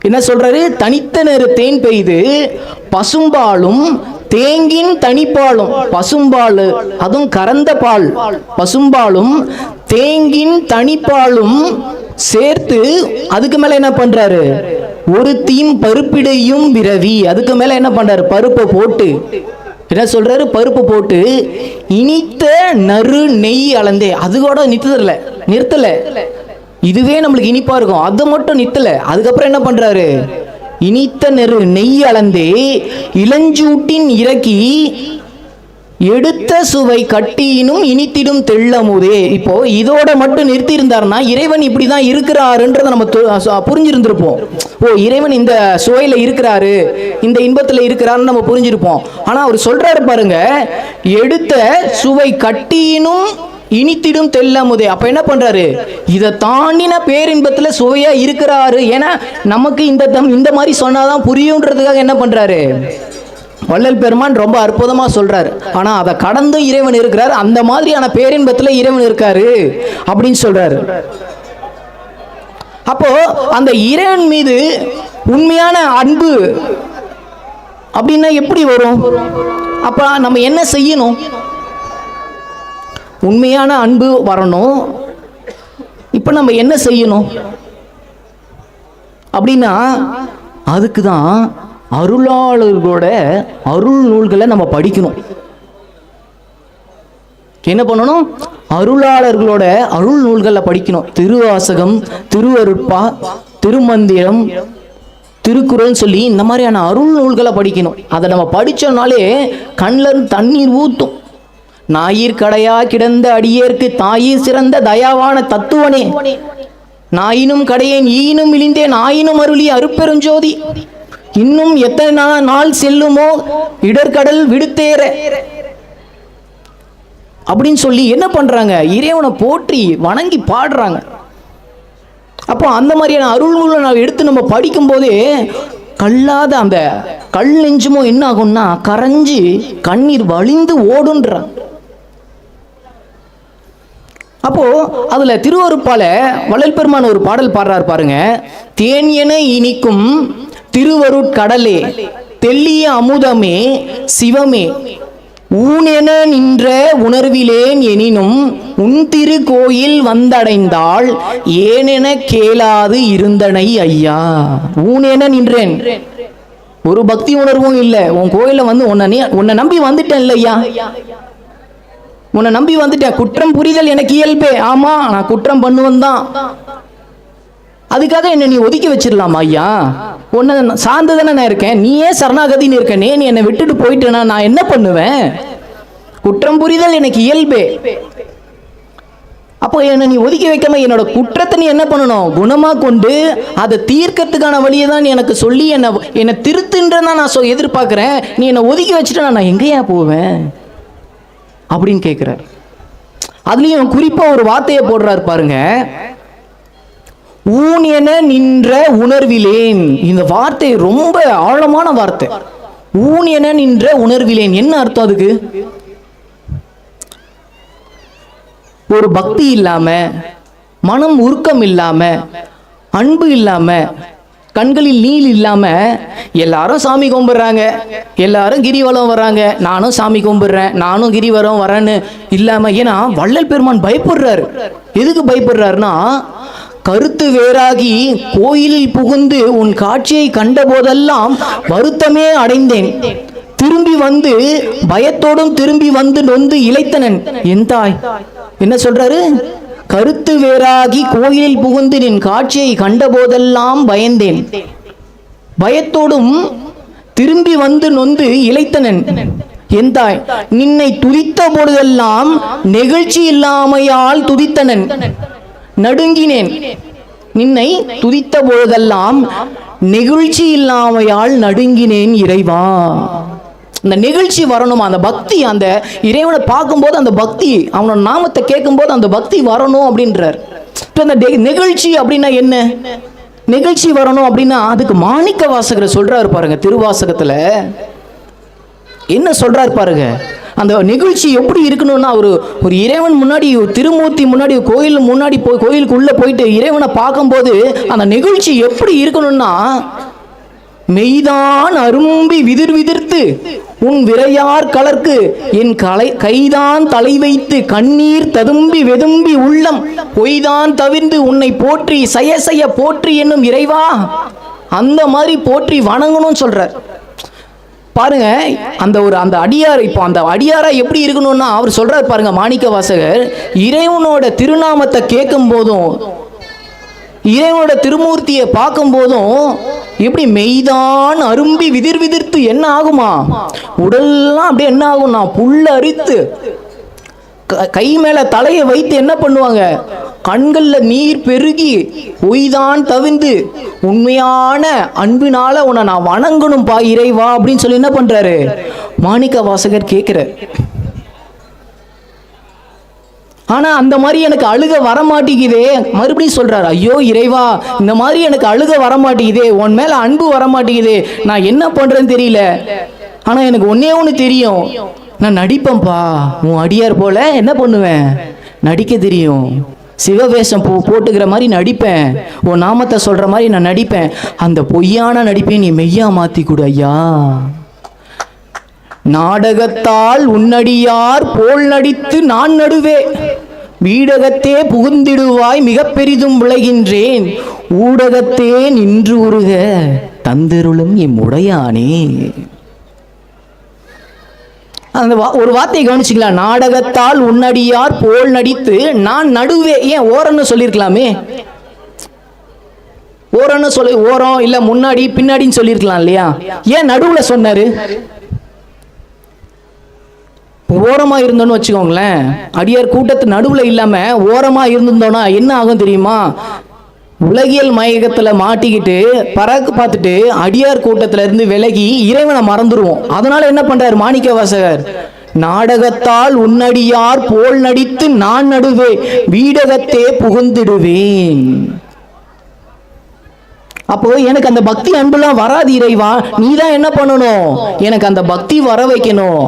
என்ன சொல்றாரு, தனித்த நறு தேன் பெய்து பசும்பாலும் தேங்கின் தனிப்பாலும். பசும்பால் அதுவும் கறந்த பால், பசும்பாலும் தேங்கின் தனிப்பாலும் சேர்த்து அதுக்கு மேல என்ன பண்றாரு, ஒரு தீம் பருப்பிடையும் விரவி. அதுக்கு மேல என்ன பண்றாரு, பருப்பை போட்டு என்ன சொல்றாரு, பருப்பு போட்டு இனித்த நறு நெய் அளந்தே. அது கூட நிறுத்தல, இதுவே நம்மளுக்கு இனிப்பா இருக்கும், அது மட்டும் நிறுத்தல. அதுக்கப்புறம் என்ன பண்றாரு, இனித்த நெரு நெய் அளந்தே இளஞ்சூட்டின் இறக்கி எடுத்த சுவை கட்டியினும் இனித்திடும் தெள்ளமுதே. இப்போ இதோட மட்டும் நிறுத்தி இருந்தாருன்னா இறைவன் இப்படிதான் இருக்கிறாருன்றதை நம்ம புரிஞ்சிருந்திருப்போம். ஓ, இறைவன் இந்த சுவையில இருக்கிறாரு, இந்த இன்பத்துல இருக்கிறாருன்னு நம்ம புரிஞ்சிருப்போம். ஆனா அவர் சொல்றாரு பாருங்க, எடுத்த சுவை கட்டியினும் இனித்திடும் தெள்ளமுதே. அப்ப என்ன பண்றாரு, இதை தாண்டின பேரின்பத்துல சுவையா இருக்கிறாரு. ஏன்னா நமக்கு இந்த மாதிரி சொன்னாதான் புரியுன்றதுக்காக என்ன பண்றாரு, வள்ளல் பெருமான் ரொம்ப அற்புதமா சொல்றாரு. ஆனா அதை கடந்து இறைவன் இருக்கிறார், அந்த மாதிரியான பேரின்பத்துல இறைவன் இருக்காரு அப்படின்னு சொல்றாரு. அப்போ அந்த இறைவன் மீது உண்மையான அன்பு அப்படின்னா எப்படி வரும்? அப்ப நம்ம என்ன செய்யணும்? உண்மையான அன்பு வரணும். இப்ப நம்ம என்ன செய்யணும் அப்படின்னா, அதுக்கு தான் அருளாளர்களோட அருள் நூல்களை நம்ம படிக்கணும். என்ன பண்ணணும், அருளாளர்களோட அருள் நூல்களை படிக்கணும். திருவாசகம், திருவருட்பா, திருமந்திரம், திருக்குறள் சொல்லி இந்த மாதிரியான அருள் நூல்களை படிக்கணும். அதை நம்ம படிச்சோம்னாலே கண்ணில் தண்ணீர் ஊத்தும். நாயிர் கடையா கிடந்த அடியேற்கு தாயிர் சிறந்த தயாவான தத்துவனே, நாயினும் கடையேன் ஈயினும் இழிந்தேன் ஆயினும் அருளி அருப்பெருஞ்சோதி, இன்னும் எத்தனை நாள் செல்லுமோ இடர்கடல் விடுத்தேற அப்படின்னு சொல்லி என்ன பண்றாங்க, இறைவனை போற்றி வணங்கி பாடுறாங்க. அப்போ அந்த மாதிரியான அருள் நூலை நான் எடுத்து நம்ம படிக்கும் போதே கல்லாத அந்த கல் நெஞ்சுமோ என்ன ஆகும்னா கரைஞ்சி கண்ணீர் வழிந்து ஓடுன்றான். அப்போ அதுல திருவருட்பால வள்ளல் பெருமான் ஒரு பாடல் பாடுறாரு பாருங்க. தேன் என இனிக்கும் திருவருட்கடலே தெள்ளிய அமுதமே சிவமே, ஊனென நின்ற உணர்விலேன் எனினும் உன் திரு கோயில் வந்தடைந்தாள் ஏனென கேளாது இருந்தனை ஐயா. ஊனென நின்றேன், ஒரு பக்தி உணர்வும் இல்லை, உன் கோயில வந்து உன்னை நம்பி வந்துட்டேன் இல்லையா, உன்னை நம்பி வந்துட்டேன். குற்றம் புரிதல் எனக்கு இயல்பே, ஆமா நான் குற்றம் பண்ணுவேன் தான், அதுக்காக என்ன நீ ஒதுக்கி வச்சிடலாமா ஐயா? உன்னை சார்ந்து தானே நான் இருக்கேன், நீயே சரணாகதின்னு இருக்கனே, நீ என்னை விட்டுட்டு போயிட்டேன்னா நான் என்ன பண்ணுவேன்? குற்றம் புரிதல் எனக்கு இயல்பே. அப்போ என்ன நீ ஒதுக்கி வைக்காம என்னோட குற்றத்தை நீ என்ன பண்ணணும், குணமா கொண்டு அதை தீர்க்கறதுக்கான வழியை தான் நீ எனக்கு சொல்லி என்னை திருத்துன்றதான் நான் எதிர்பார்க்கிறேன். நீ என்னை ஒதுக்கி வச்சுட்டா நான் எங்கேயா போவேன் அப்படின்னு கேட்கிறார். அதுலயும் குறிப்பா ஒரு வார்த்தையை போடுறாரு பாருங்க, ஊன் என நின்ற உணர்விலேன். இந்த வார்த்தை ரொம்ப ஆழமான வார்த்தை. ஊன் என நின்ற உணர்விலேன் என்ன அர்த்தம்? அதுக்கு ஒரு பக்தி இல்லாம, மனம் உருக்கம் இல்லாம, அன்பு இல்லாம, கண்களில் நீல் இல்லாம எல்லாரும் சாமி கும்பிடுறாங்க, எல்லாரும் கிரிவலம் வர்றாங்க, நானும் சாமி கும்பிடுறேன், நானும் கிரிவலம் வரேன்னு இல்லாம. ஏன்னா வள்ளல் பெருமான் பயப்படுறாரு. எதுக்கு பயப்படுறாருன்னா, கருத்து வேறாகி கோயிலில் புகுந்து உன் காட்சியை கண்ட போதெல்லாம் வருத்தமே அடைந்தேன், திரும்பி வந்து பயத்தோடும் திரும்பி வந்து நொந்து இளைத்தனன் என் தாய். என்ன சொல்றாரு? கருத்து வேறாகி கோயிலில் புகுந்து நின் காட்சியை கண்ட போதெல்லாம் பயந்தேன், பயத்தோடும் திரும்பி வந்து நொந்து இளைத்தனன் என் தாய். நின்னை துதித்த பொழுதெல்லாம் நெகிழ்ச்சி இல்லாமையால் துதித்தனன் நடுங்கினேன். நின்னை துதித்த பொழுதெல்லாம் நெகிழ்ச்சி இல்லாமையால் நடுங்கினேன் இறைவா. அந்த நிகழ்ச்சி வரணும், அந்த பக்தி, அந்த இறைவனை பார்க்கும்போது அந்த பக்தி, அவனோட நாமத்தை கேட்கும்போது அந்த பக்தி வரணும் அப்படின்றார். அந்த நிகழ்ச்சி அப்படின்னா என்ன? நிகழ்ச்சி வரணும் அப்படின்னா அதுக்கு மாணிக்க வாசகர் சொல்றாரு பாருங்க. திருவாசகத்துல என்ன சொல்றாரு பாருங்க. அந்த நிகழ்ச்சி எப்படி இருக்கணும்னா, ஒரு இறைவன் முன்னாடி, ஒரு திருமூர்த்தி முன்னாடி, கோயில் முன்னாடி போய் கோயிலுக்குள்ள போயிட்டு இறைவனை பார்க்கும்போது அந்த நிகழ்ச்சி எப்படி இருக்கணும்னா, மெய்தான் அரும்பி விதிர் விதிர்த்து உன் விரையார் கலர்க்கு என் கைதான் தலை வைத்து கண்ணீர் ததும்பி வெதும்பி உள்ளம் பொய்தான் தவிர்ந்து உன்னை போற்றி செய்ய போற்றி என்னும் இறைவா. அந்த மாதிரி போற்றி வணங்கணும்னு சொல்றார் பாருங்க. அந்த அடியார், இப்போ அந்த அடியாரா எப்படி இருக்கணும்னா அவர் சொல்றார் பாருங்க மாணிக்க வாசகர். இறைவனோட திருநாமத்தை கேட்கும் போதும், இறைவனோட திருமூர்த்தியை பார்க்கும் போதும் எப்படி மெய்தான் அரும்பி விதிர் விதிர்த்து என்ன ஆகுமா, உடல்லாம் அப்படியே என்ன ஆகும்னா புல்ல அரித்து கை மேல தலையை வைத்து என்ன பண்ணுவாங்க, கண்கள்ல நீர் பெருகி பொய்தான் தவிர்ந்து உண்மையான அன்பினால உன்னை நான் வணங்கணும் பா இறைவா அப்படின்னு சொல்லி என்ன பண்றாரு மாணிக்க வாசகர் கேட்கிறார். ஆனா அந்த மாதிரி எனக்கு அழுக வரமாட்டேங்குதே. மறுபடியும் சொல்றாரு, ஐயோ இறைவா, இந்த மாதிரி எனக்கு அழுக வரமாட்டேங்குதே, உன் மேல அன்பு வரமாட்டேங்குதே, நான் என்ன பண்றேன்னு தெரியல. ஆனா எனக்கு ஒன்னே ஒண்ணு தெரியும், நான் நடிப்பேன்பா, உன் அடியார் போல என்ன பண்ணுவேன், நடிக்க தெரியும். சிவவேஷம் போட்டுக்கிற மாதிரி நடிப்பேன், உன் நாமத்தை சொல்ற மாதிரி நான் நடிப்பேன். அந்த பொய்யான நடிப்பை நீ மெய்யா மாத்தி கொடு ஐயா. நாடகத்தால் உன்னடியார் போல் நடித்து நான் நடுவே வீடகத்தே புகுந்திடுவாய் மிக பெரிதும் விளைகின்றேன் ஊடகத்தே நின்று உருக தந்திருளும் இம்முடையானே. அந்த ஒரு வார்த்தையை கவனிச்சுக்கலாம். நாடகத்தால் உன்னடியார் போல் நடித்து நான் நடுவே. ஏன் ஓரன்னு சொல்லியிருக்கலாமே, ஓரன்னு சொல்லி ஓரம் இல்ல முன்னாடி பின்னாடின்னு சொல்லியிருக்கலாம் இல்லையா? ஏன் நடுவுல சொன்னாரு? ஓரமா இருந்தோன்னு வச்சுக்கோங்களேன், அடியார் கூட்டத்து நடுவுல இல்லாம ஓரமா இருந்திருந்தோம்னா என்ன ஆகும் தெரியுமா? உலகியல் மயக்கத்துல மாட்டிக்கிட்டு பறக்கு பார்த்துட்டு அடியார் கூட்டத்துல இருந்து விலகி இறைவனை மறந்துடுவோம். அதனால என்ன பண்றாரு மாணிக்க வாசகர், நாடகத்தால் உன்னடியார் போல் நடித்து நான் நடுவே வீடகத்தே புகுந்திடுவேன். அப்போ எனக்கு அந்த பக்தி அன்புலாம் வராது இறைவா, நீதான் என்ன பண்ணணும், எனக்கு அந்த பக்தி வர வைக்கணும்,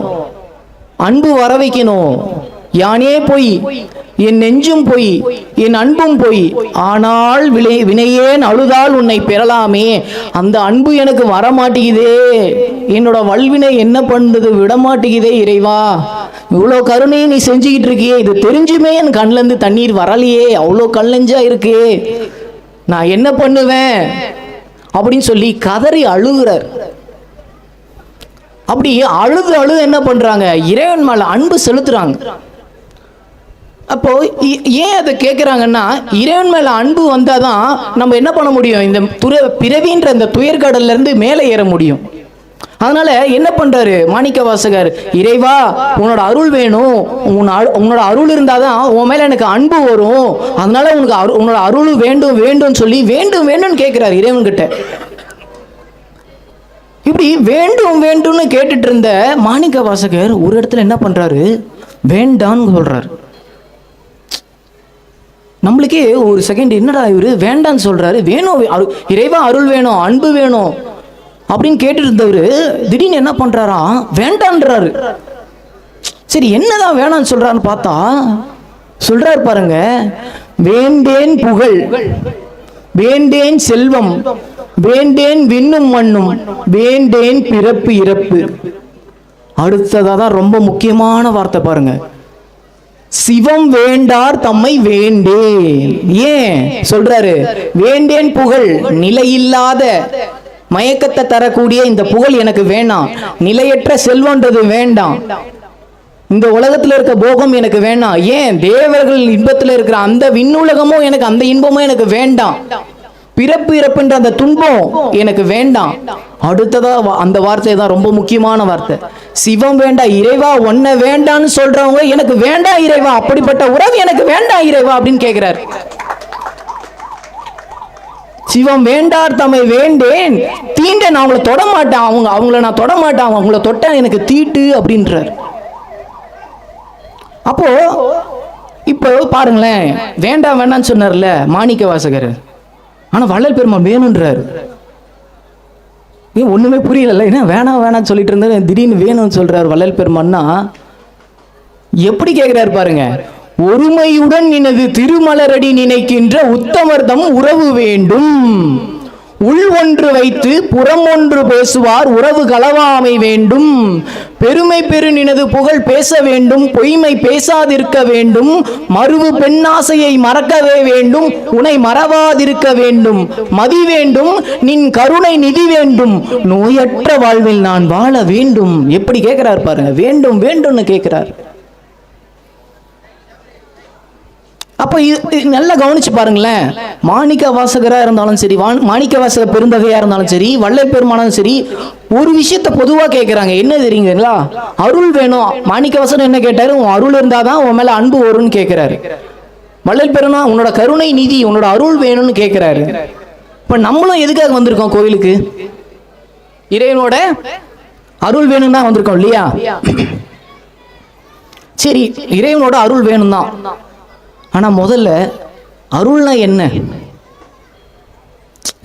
அன்பு வர வைக்கணும். யானே போய் என் நெஞ்சும் போய் என் அன்பும் போய் ஆனால் வினையேன் அழுதால் உன்னை பெறலாமே. அந்த அன்பு எனக்கு வரமாட்டேங்குதே, என்னோட வல்வினை என்ன பண்ணுது விடமாட்டேங்குதே இறைவா. இவ்வளோ கருணையை நீ செஞ்சுக்கிட்டு இருக்கியே, இது தெரிஞ்சுமே என் கண்ணுல இருந்து தண்ணீர் வரலையே, அவ்வளோ கல்லஞ்சா இருக்கு, நான் என்ன பண்ணுவேன் அப்படின்னு சொல்லி கதறி அழுகிறார். அப்படி அழுது என்ன பண்றாங்க, இறைவன் மேல அன்பு செலுத்துறாங்க. அப்போ ஏன் அதை கேட்கிறாங்கன்னா, இறைவன் மேல அன்பு வந்தாதான் நம்ம என்ன பண்ண முடியும், இந்த பிறவின்ற இந்த துயர்கடல்ல இருந்து மேலே ஏற முடியும். அதனால என்ன பண்றாரு மாணிக்க வாசகர், இறைவா உன்னோட அருள் வேணும், உன்னோட அருள் இருந்தாதான் உன் மேல எனக்கு அன்பு வரும், அதனால உனக்கு உன்னோட அருள் வேண்டும் வேண்டும் சொல்லி வேண்டும் கேட்கிறாரு இறைவன் கிட்ட. இப்படி வேண்டும் வேண்டும்னு கேட்டுட்டு இருந்த மாணிக்க வாசகர் ஒரு இடத்துல என்ன பண்றாரு, வேண்டான்னு சொல்றாரு. நம்மளுக்கே ஒரு செகண்ட் என்னடா இவரு வேண்டான்னு சொல்றாரு, வேணும் இறைவா அருள் வேணும் அன்பு வேணும் அப்படின்னு கேட்டு இருந்தவரு திடீர்னு என்ன பண்றாரா, வேண்டான்றாரு. சரி என்னதான் வேணான்னு சொல்றான்னு பார்த்தா, சொல்றார் பாருங்க, வேண்டேன் புகழ், வேண்டேன் செல்வம், வேண்டேன் விண்ணும் மண்ணும், வேண்டேன் பிறப்பு இறப்பு. அடுத்ததான் ரொம்ப முக்கியமான வார்த்தை பாருங்க, சிவம் வேண்டார் தம்மை வேண்டேன். ஏன் சொல்றாரு? வேண்டேன் புகழ், நிலையில்லாத மயக்கத்தை தரக்கூடிய இந்த புகழ் எனக்கு வேண்டாம். நிலையற்ற செல்வன்றது வேண்டாம். இந்த உலகத்துல இருக்க போகம் எனக்கு வேண்டாம். ஏன் தேவர்கள் இன்பத்துல இருக்கிற அந்த விண்ணுலகமும் எனக்கு, அந்த இன்பமும் எனக்கு வேண்டாம். பிறப்பு இறப்புன்ற அந்த துன்பம் எனக்கு வேண்டாம். அடுத்ததா அந்த வார்த்தை தான் ரொம்ப முக்கியமான வார்த்தை, சிவம் வேண்டாம். இறைவா ஒன்ன வேண்டான்னு சொல்றவங்க எனக்கு வேண்டாம் இறைவா, அப்படிப்பட்ட உறவு எனக்கு வேண்டாம் இறைவா அப்படின்னு கேட்கிறார். சிவம் வேண்டார் தம்மை வேண்டேன், தீண்ட நான் அவங்கள தொட மாட்டேன், அவங்கள நான் தொட மாட்டேன், அவங்கள தொட்ட எனக்கு தீட்டு அப்படின்றார். அப்போ இப்போ பாருங்களேன், வேண்டாம் வேண்டான்னு சொன்னார்ல மாணிக்க வாசகர், ஆனா வள்ளல் பெருமான் வேணும்ன்றாரு. ஏன் ஒண்ணுமே புரியல, என்ன வேணாம் வேணாம்னு சொல்லிட்டு இருந்தாரு, திடீர்னு வேணும்னு சொல்றாரு வள்ளல் பெருமான்னா. எப்படி கேட்கிறாரு பாருங்க, ஒருமையுடன் நினது திருமலரடி நினைக்கின்ற உத்தமர்தம் உறவு வேண்டும், உள் ஒன்று வைத்து புறம் ஒன்று பேசுவார் உறவு களவாமை வேண்டும், பெருமை பெரு நினது புகழ் பேச வேண்டும், பொய்மை பேசாதிருக்க வேண்டும், மறுவு பெண்ணாசையை மறக்கவே வேண்டும், உனை மறவாதிருக்க வேண்டும், மதி வேண்டும், நின் கருணை நிதி வேண்டும், நோயற்ற வாழ்வில் நான் வாழ வேண்டும். எப்படி கேட்கிறார் பாருங்க, வேண்டும் வேண்டும்னு கேட்கிறார். அப்ப நல்லா கவனிச்சு பாருங்களேன், மாணிக்க வாசகரா இருந்தாலும் சரி, மாணிக்க வாசக பெருந்தகையா இருந்தாலும் சரி, வள்ளல் பெருமானும் சரி, ஒரு விஷயத்த பொதுவா கேட்கிறாங்க. என்ன தெரியுங்களா? அருள் வேணும். மாணிக்க வாசகர் என்ன கேட்டாரு? உன் அருள் இருந்தாதான் உன் மேல அன்பு வரும்னு கேட்கிறாரு. வள்ளல் பெருமான் உன்னோட கருணை நிதி, உன்னோட அருள் வேணும்னு கேட்கிறாரு. இப்ப நம்மளும் எதுக்காக வந்திருக்கோம் கோயிலுக்கு? இறைவனோட அருள் வேணும் தான் வந்திருக்கோம் இல்லையா? சரி, இறைவனோட அருள் வேணும் தான். ஆனா முதல்ல அருள்னா என்ன?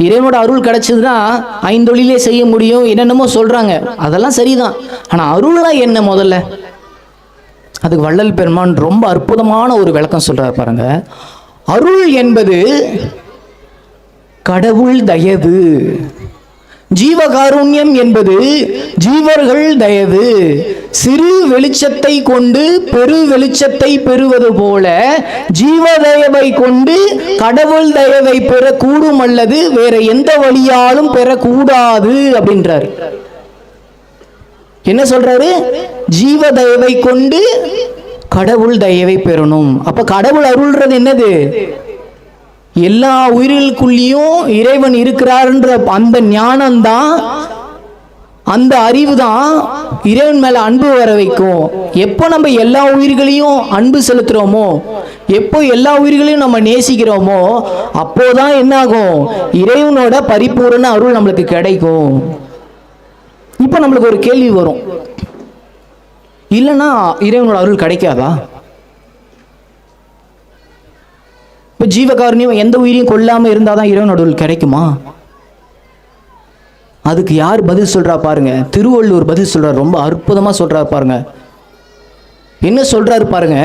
இறைவனோட அருள் கிடைச்சதுன்னா ஐந்தொழிலே செய்ய முடியும், என்னென்னமோ சொல்றாங்க, அதெல்லாம் சரிதான். ஆனா அருள்னா என்ன முதல்ல? அதுக்கு வள்ளல் பெருமான் ரொம்ப அற்புதமான ஒரு விளக்கம் சொல்றாரு பாருங்க. அருள் என்பது கடவுள் தயவு, ஜீவகாருண்யம் என்பது ஜீவர்கள் தயவு. சிறு வெளிச்சத்தை கொண்டு பெரு வெளிச்சத்தை பெறுவது போல ஜீவ தயவை கொண்டு கடவுள் தயவை பெற கூடும், அல்லது வேற எந்த வழியாலும் பெறக்கூடாது அப்படின்றார். என்ன சொல்றாரு? ஜீவ தயவை கொண்டு கடவுள் தயவை பெறணும். அப்ப கடவுள் அருள்ன்றது என்னது? எல்லா உயிர்களுக்குள்ளேயும் இறைவன் இருக்கிறார்ன்ற அந்த ஞானம் தான், அந்த அறிவு தான் இறைவன் மேல அன்பு வர வைக்கும். எப்போ நம்ம எல்லா உயிர்களையும் அன்பு செலுத்துறோமோ, எப்போ எல்லா உயிர்களையும் நம்ம நேசிக்கிறோமோ, அப்போதான் என்ன ஆகும்? இறைவனோட பரிபூரண அருள் நம்மளுக்கு கிடைக்கும். இப்போ நம்மளுக்கு ஒரு கேள்வி வரும், இல்லைன்னா இறைவனோட அருள் கிடைக்காதா? இப்போ ஜீவகாருண்யம் எந்த உயிரையும் கொல்லாம இருந்தாதான் இறைவனோட அருள் கிடைக்குமா? அதுக்கு யார் பதில் சொல்றா பாருங்க. திருவள்ளுவர் பதில் சொல்றார், ரொம்ப அற்புதமா சொல்றாரு பாருங்க. என்ன சொல்றாரு பாருங்க,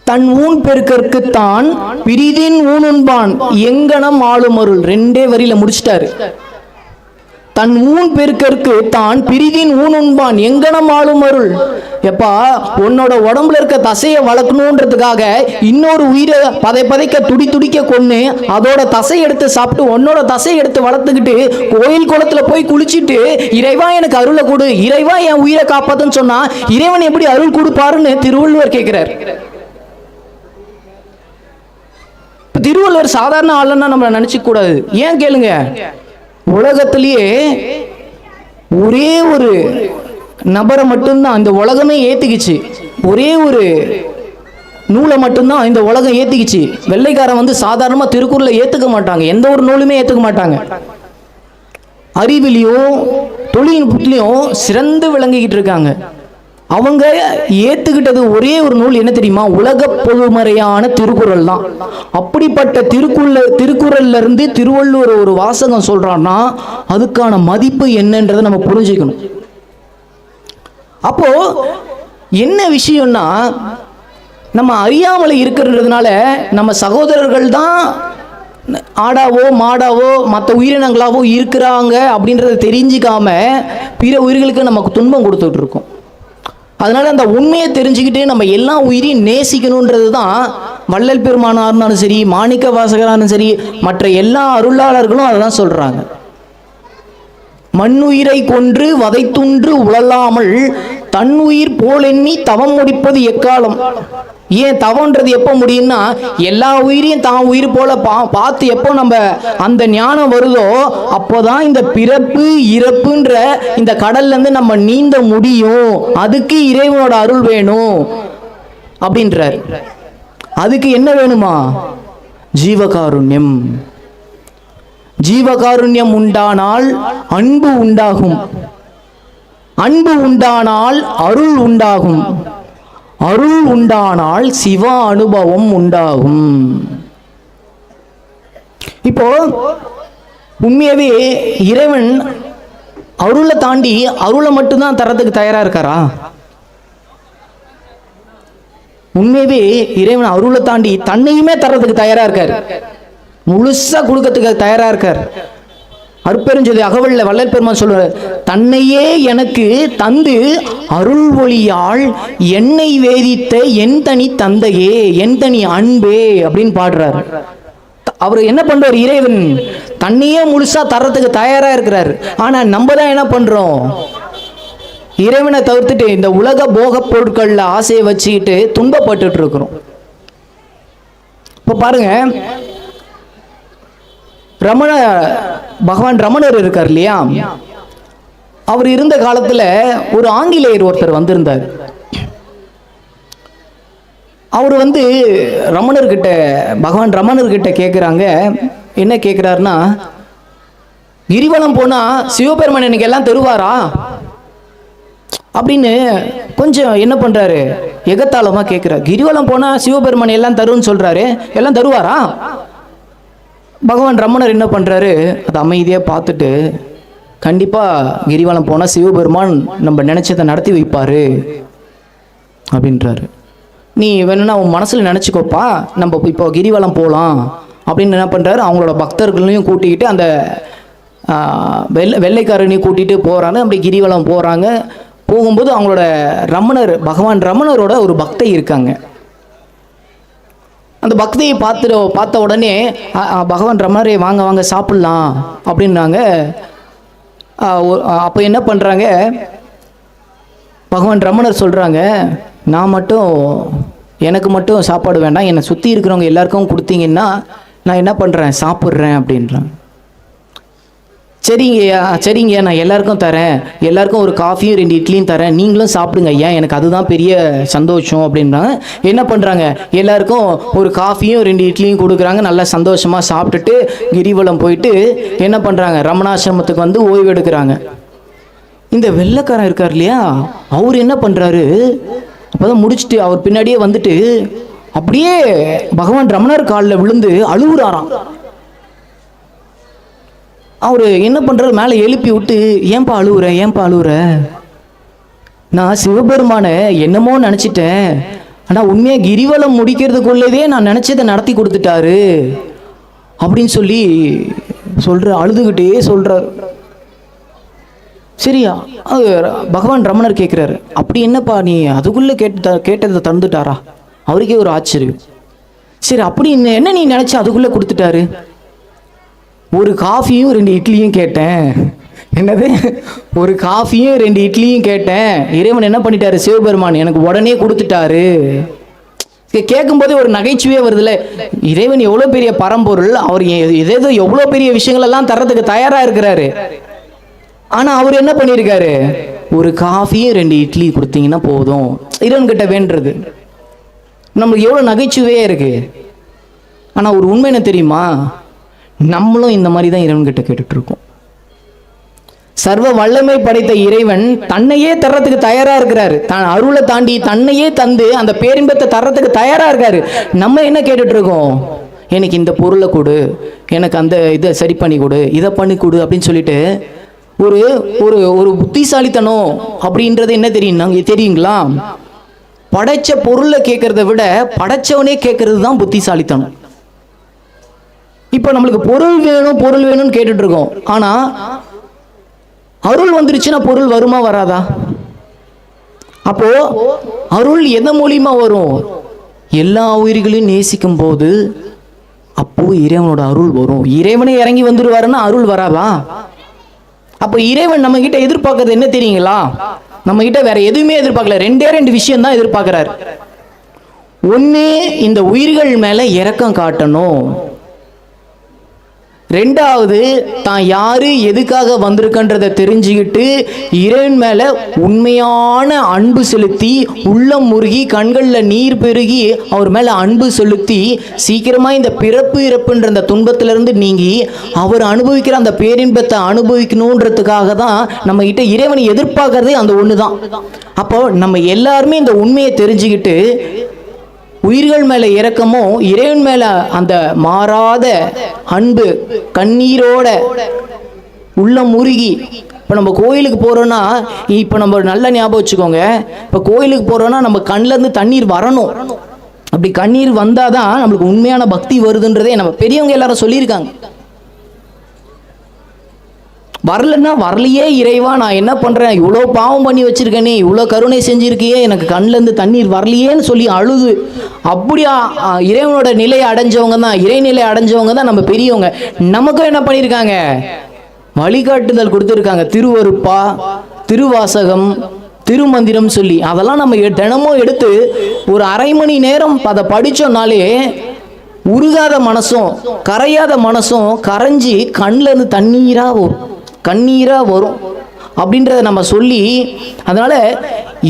தன் ஊன் பெருக்கற்கு தான் பிரிதின் ஊனுண்பான் எங்கனம் ஆளும் அருள். ரெண்டே வரியில முடிச்சிட்டாரு. தன் ஊன் பெருக்கற்கு தான் பிரிதின் ஊனுண்பான் எங்கனம் ஆளும் அருள். எப்பா, உன்னோட உடம்புல இருக்க தசையை வளர்க்கணுன்றதுக்காக இன்னொரு உயிரை பதைக்க துடி துடிக்க கொண்டு அதோட தசை எடுத்து சாப்பிட்டு உன்னோட தசை எடுத்து வளர்த்துக்கிட்டு கோயில் குளத்துல போய் குளிச்சுட்டு இறைவா எனக்கு அருளை கொடு, இறைவா என் உயிரை காப்பாத்துன்னு சொன்னா இறைவன் எப்படி அருள் கொடுப்பாருன்னு திருவள்ளுவர் கேட்கிறார். திருவள்ளுவர் சாதாரண ஆளுன்னா நம்ம நினைச்சுக்க கூடாது. ஏன் கேளுங்க, உலகத்திலேயே ஒரே ஒரு நபரை மட்டும்தான் இந்த உலகமே ஏத்துக்கிச்சு, ஒரே ஒரு நூலை மட்டும்தான் இந்த உலகம் ஏத்துக்கிச்சு. வெள்ளைக்காரன் வந்து சாதாரணமா திருக்குறளை ஏத்துக்க மாட்டாங்க, எந்த ஒரு நூலுமே ஏத்துக்க மாட்டாங்க. அறிவிலையும் தொழில்நுட்பத்திலையும் சிறந்து விளங்கிக்கிட்டு இருக்காங்க. அவங்க ஏத்துக்கிட்டது ஒரே ஒரு நூல் என்ன தெரியுமா? உலக பொதுமறையான திருக்குறள் தான். அப்படிப்பட்ட திருக்குறள்ல இருந்து திருவள்ளுவர் ஒரு வாசகம் சொல்றான்னா அதுக்கான மதிப்பு என்னன்றதை நம்ம புரிஞ்சுக்கணும். அப்போ என்ன விஷயம்னா, நம்ம அறியாமல் இருக்கிறதுனால நம்ம சகோதரர்கள் தான் ஆடாவோ மாடாவோ மற்ற உயிரினங்களாவோ இருக்கிறாங்க அப்படின்றத தெரிஞ்சிக்காம பிற உயிர்களுக்கு நமக்கு துன்பம் கொடுத்துட்டு இருக்கோம். அதனால அந்த உண்மையை தெரிஞ்சுக்கிட்டு நம்ம எல்லா உயிரையும் நேசிக்கணுன்றது தான் வள்ளல் பெருமானாக இருந்தாலும் சரி, மாணிக்க வாசகராலும் சரி, மற்ற எல்லா அருளாளர்களும் அதை தான் சொல்றாங்க. மண்ணுயிரை கொன்று வதைத்துன்று உழலாமல் தன்னுயிர் போலெண்ணி தவம் முடிப்பது எக்காலம். ஏன் தவம்ன்றது எப்போ முடியும்னா, எல்லா உயிரையும் தான் உயிர் போல பார்த்து எப்போ நம்ம அந்த ஞானம் வருதோ அப்போதான் இந்த பிறப்பு இறப்புன்ற இந்த கடல்ல இருந்து நம்ம நீந்த முடியும். அதுக்கு இறைவனோட அருள் வேணும் அப்படின்றார். அதுக்கு என்ன வேணுமா? ஜீவகாருண்யம். ஜீவகாருண்யம் உண்டானால் அன்பு உண்டாகும், அன்பு உண்டானால் அருள் உண்டாகும், அருள் உண்டானால் சிவ அனுபவம் உண்டாகும். இப்போ உண்மையாவே இறைவன் அருளை தாண்டி அருளை மட்டும்தான் தரத்துக்கு தயாரா இருக்காரா? உண்மையாவே இறைவன் அருளை தாண்டி தன்னையுமே தரத்துக்கு தயாரா இருக்காரு, முழுசா கொடுக்கறதுக்கு தயாரா இருக்கார். அருட்பெருஞ்சோதி அகவல்ல வள்ளல் பெருமான் சொல்றார், தன்னையே எனக்கு தந்து அருள் ஒளியால் என்னை வேதித்த என் தனி தந்தையே, என் தனி அன்பே அப்படின்னு பாடுறார். அவர் என்ன பண்றார்? இறைவன் தன்னையே முழுசா தர்றதுக்கு தயாரா இருக்கிறார். ஆனா நம்ம தான் என்ன பண்றோம்? இறைவனை தவிர்த்துட்டு இந்த உலக போக பொருட்கள்ல ஆசையை வச்சுக்கிட்டு துன்பப்பட்டு இருக்கிறோம். இப்ப பாருங்க, பகவான் ரமணர் இருக்கார் இல்லையா, அவர் இருந்த காலத்துல ஒரு ஆங்கிலேயர் ஒருத்தர் வந்திருந்தார். அவர் ரமணர்கிட்ட, பகவான் ரமணர்கிட்ட கேட்குறாங்க. என்ன கேட்குறாருன்னா, கிரிவலம் போனா சிவபெருமான் எனக்கு எல்லாம் தருவாரா அப்படின்னு கொஞ்சம் என்ன பண்றாரு, எகத்தாளமா கேட்கிறார். கிரிவலம் போனா சிவபெருமான் எல்லாம் தருன்னு சொல்றாரு, எல்லாம் தருவாரா? பகவான் ரமணர் என்ன பண்றாரு, அதை அமைதியாக பார்த்துட்டு, கண்டிப்பா கிரிவலம் போனால் சிவபெருமான் நம்ம நினைச்சதை நடத்தி வைப்பாரு அப்படின்றாரு. நீ வேணும்னா உன் மனசுல நினைச்சுக்கோப்பா, நம்ம இப்போ கிரிவலம் போகலாம் அப்படின்னு என்ன பண்றாரு, அவங்களோட பக்தர்களையும் கூட்டிக்கிட்டு அந்த வெள்ளைக்காரனையும் கூட்டிகிட்டு போகிறாங்க. அப்படி கிரிவலம் போகிறாங்க. போகும்போது அவங்களோட பகவான் ரமணரோட ஒரு பக்தை இருக்காங்க. அந்த பக்தியை பார்த்த உடனே பகவான் ரமணரே வாங்க வாங்க சாப்பிட்லாம் அப்படின்னாங்க. அப்போ என்ன பண்ணுறாங்க, பகவான் ரமணர் சொல்கிறாங்க, எனக்கு மட்டும் சாப்பாடு வேண்டாம், என்னை சுற்றி இருக்கிறவங்க எல்லாருக்கும் கொடுத்தீங்கன்னா நான் என்ன பண்ணுறேன், சாப்பிட்றேன் அப்படின்றான். சரிங்க நான் எல்லாருக்கும் தரேன், எல்லாருக்கும் ஒரு காஃபியும் 2 இட்லியும் தரேன், நீங்களும் சாப்பிடுங்க ஐயா, எனக்கு அதுதான் பெரிய சந்தோஷம் அப்படின்றாங்க. என்ன பண்ணுறாங்க, எல்லாருக்கும் ஒரு காஃபியும் 2 இட்லியும் கொடுக்குறாங்க. நல்லா சந்தோஷமாக சாப்பிட்டுட்டு கிரிவலம் போயிட்டு என்ன பண்ணுறாங்க, ரமணாசிரமத்துக்கு ஓய்வு எடுக்கிறாங்க. இந்த வெள்ளைக்காரன் இருக்கார் இல்லையா, அவர் என்ன பண்ணுறாரு, அப்போதான் முடிச்சுட்டு அவர் பின்னாடியே அப்படியே பகவான் ரமணர் காலில் விழுந்து அழுகுறாராம். அவர் என்ன பண்ணுறாரு, மேலே எழுப்பி விட்டு, ஏன்பா அழுவுற, நான் சிவபெருமானை என்னமோ நினச்சிட்டேன், ஆனால் உண்மையாக கிரிவலம் முடிக்கிறதுக்குள்ளவே நான் நினச்சதை நடத்தி கொடுத்துட்டாரு அப்படின்னு அழுதுகிட்டே சொல்கிறார். சரியா, பகவான் ரமணர் கேட்குறாரு, அப்படி என்னப்பா நீ அதுக்குள்ளே கேட்டதை தந்துட்டாரா? அவருக்கே ஒரு ஆச்சரியம். சரி, அப்படி என்ன நீ நினச்சி அதுக்குள்ளே கொடுத்துட்டாரு? ஒரு காஃபியும் 2 இட்லியும் கேட்டேன். என்னது, ஒரு காஃபியும் 2 இட்லியும் கேட்டேன். இறைவன் என்ன பண்ணிட்டாரு, சிவபெருமான் எனக்கு உடனே கொடுத்துட்டாரு. கேட்கும்போதே ஒரு நகைச்சுவையே வருதுல்ல. இறைவன் எவ்வளோ பெரிய பரம்பொருள், அவர் எவ்வளோ பெரிய விஷயங்கள் எல்லாம் தர்றதுக்கு தயாராக இருக்கிறாரு. ஆனால் அவர் என்ன பண்ணியிருக்காரு, ஒரு காஃபியும் 2 இட்லி கொடுத்தீங்கன்னா போதும் இறைவன் கிட்ட வேண்டுறது. நம்மளுக்கு எவ்வளோ நகைச்சுவையே இருக்கு. ஆனால் ஒரு உண்மை என்ன தெரியுமா, நம்மளும் இந்த மாதிரி தான் இறைவன் கிட்ட கேட்டுட்டு இருக்கோம். சர்வ வல்லமை படைத்த இறைவன் தன்னையே தர்றதுக்கு தயாரா இருக்கிறாரு. அருளை தாண்டி தன்னையே தந்து அந்த பேரின்பத்தை தர்றதுக்கு தயாரா இருக்காரு. நம்ம என்ன கேட்டுட்டு இருக்கோம், எனக்கு இந்த பொருளை கொடு, எனக்கு அந்த இதை சரி பண்ணி கொடு, இதை பண்ணி கொடு அப்படின்னு சொல்லிட்டு ஒரு ஒரு புத்திசாலித்தனம் அப்படின்றது என்ன தெரியுங்களா, படைச்ச பொருளை கேட்கறத விட படைச்சவனே கேட்கறது தான் புத்திசாலித்தனம். இப்போ நம்மளுக்கு பொருள் வேணும்னு கேட்டுட்டு இருக்கோம். ஆனால் அருள் வந்துருச்சுன்னா பொருள் வருமா வராதா? அப்போ அருள் எதன் மூலியமா வரும்? எல்லா உயிர்களையும் நேசிக்கும் போது அப்போ இறைவனோட அருள் வரும். இறைவனே இறங்கி வந்துடுவாருன்னா அருள் வராதா? அப்போ இறைவன் நம்ம கிட்ட எதிர்பார்க்கறது என்ன தெரியுங்களா? நம்ம கிட்ட வேற எதுவுமே எதிர்பார்க்கல. ரெண்டு விஷயம் தான் எதிர்பார்க்கிறார். ஒன்று, இந்த உயிர்கள் மேல இரக்கம் காட்டணும். ரெண்டாவது, தான் யாரு எதுக்காக வந்திருக்கன்றதை தெரிஞ்சுக்கிட்டு இறைவன் மேல உண்மையான அன்பு செலுத்தி, உள்ளம் முருகி, கண்களில் நீர் பெருகி அவர் மேல அன்பு செலுத்தி சீக்கிரமா இந்த பிறப்பு இறப்புன்ற அந்த துன்பத்திலிருந்து நீங்கி அவர் அனுபவிக்கிற அந்த பேரின்பத்தை அனுபவிக்கணுன்றதுக்காக தான் நம்ம கிட்ட இறைவனை எதிர்பார்க்கறதே அந்த ஒன்று தான். அப்போ நம்ம எல்லாருமே இந்த உண்மையை தெரிஞ்சுக்கிட்டு உயிர்கள் மேல இரக்கமும் இறைவன் மேல அந்த மாறாத அன்பு கண்ணீரோட உள்ள முருகி. இப்போ நம்ம கோயிலுக்கு போறோம்னா, இப்போ நம்ம நல்ல ஞாபகம் வச்சுக்கோங்க, இப்போ கோயிலுக்கு போறோம்னா நம்ம கண்ணில் இருந்து தண்ணீர் வரணும். அப்படி கண்ணீர் வந்தாதான் நம்மளுக்கு உண்மையான பக்தி வருதுன்றதே நம்ம பெரியவங்க எல்லாரும் சொல்லியிருக்காங்க. வரலன்னா வரலையே இறைவா, நான் என்ன பண்ணுறேன், இவ்வளோ பாவம் பண்ணி வச்சுருக்கேனே, இவ்வளோ கருணை செஞ்சுருக்கியே, எனக்கு கண்ணிலேருந்து தண்ணீர் வரலையேன்னு சொல்லி அழுது அப்படியா இறைவனோட நிலையை அடைஞ்சவங்க தான், இறைநிலை அடைஞ்சவங்க தான் நம்ம பெரியவங்க. நமக்கும் என்ன பண்ணியிருக்காங்க, வழிகாட்டுதல் கொடுத்துருக்காங்க. திருவருப்பா, திருவாசகம், திருமந்திரம் சொல்லி அதெல்லாம் நம்ம தினமும் எடுத்து ஒரு அரை மணி நேரம் அதை படித்தோம்னாலே உருகாத மனசும் கரையாத மனசும் கரைஞ்சி கண்ணில் இருந்து கண்ணீராக வரும் அப்படின்றத நம்ம சொல்லி, அதனால்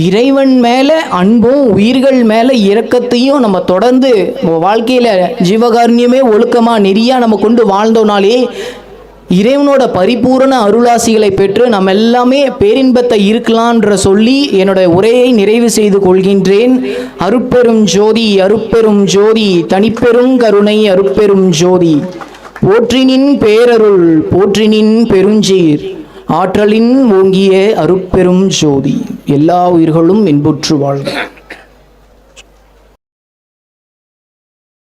இறைவன் மேலே அன்பும் உயிர்கள் மேலே இரக்கத்தையும் நம்ம தொடர்ந்து வாழ்க்கையில் ஜீவகாருண்யமே ஒழுக்கமாக நெறியாக நம்ம கொண்டு வாழ்ந்தோனாலே இறைவனோட பரிபூரண அருளாசிகளை பெற்று நம்ம எல்லாமே பேரின்பத்தை இருக்கலான்ற சொல்லி என்னோட உரையை நிறைவு செய்து கொள்கின்றேன். அருட்பெரும் ஜோதி, அருட்பெரும் ஜோதி, தனிப்பெரும் கருணை, அருட்பெரும் ஜோதி. போற்றினின் பேரருள், போற்றினின் பெருஞ்சீர், ஆற்றலின் ஓங்கிய அருட்பெரும் ஜோதி. எல்லா உயிர்களும் இன்புற்று வாழ்க.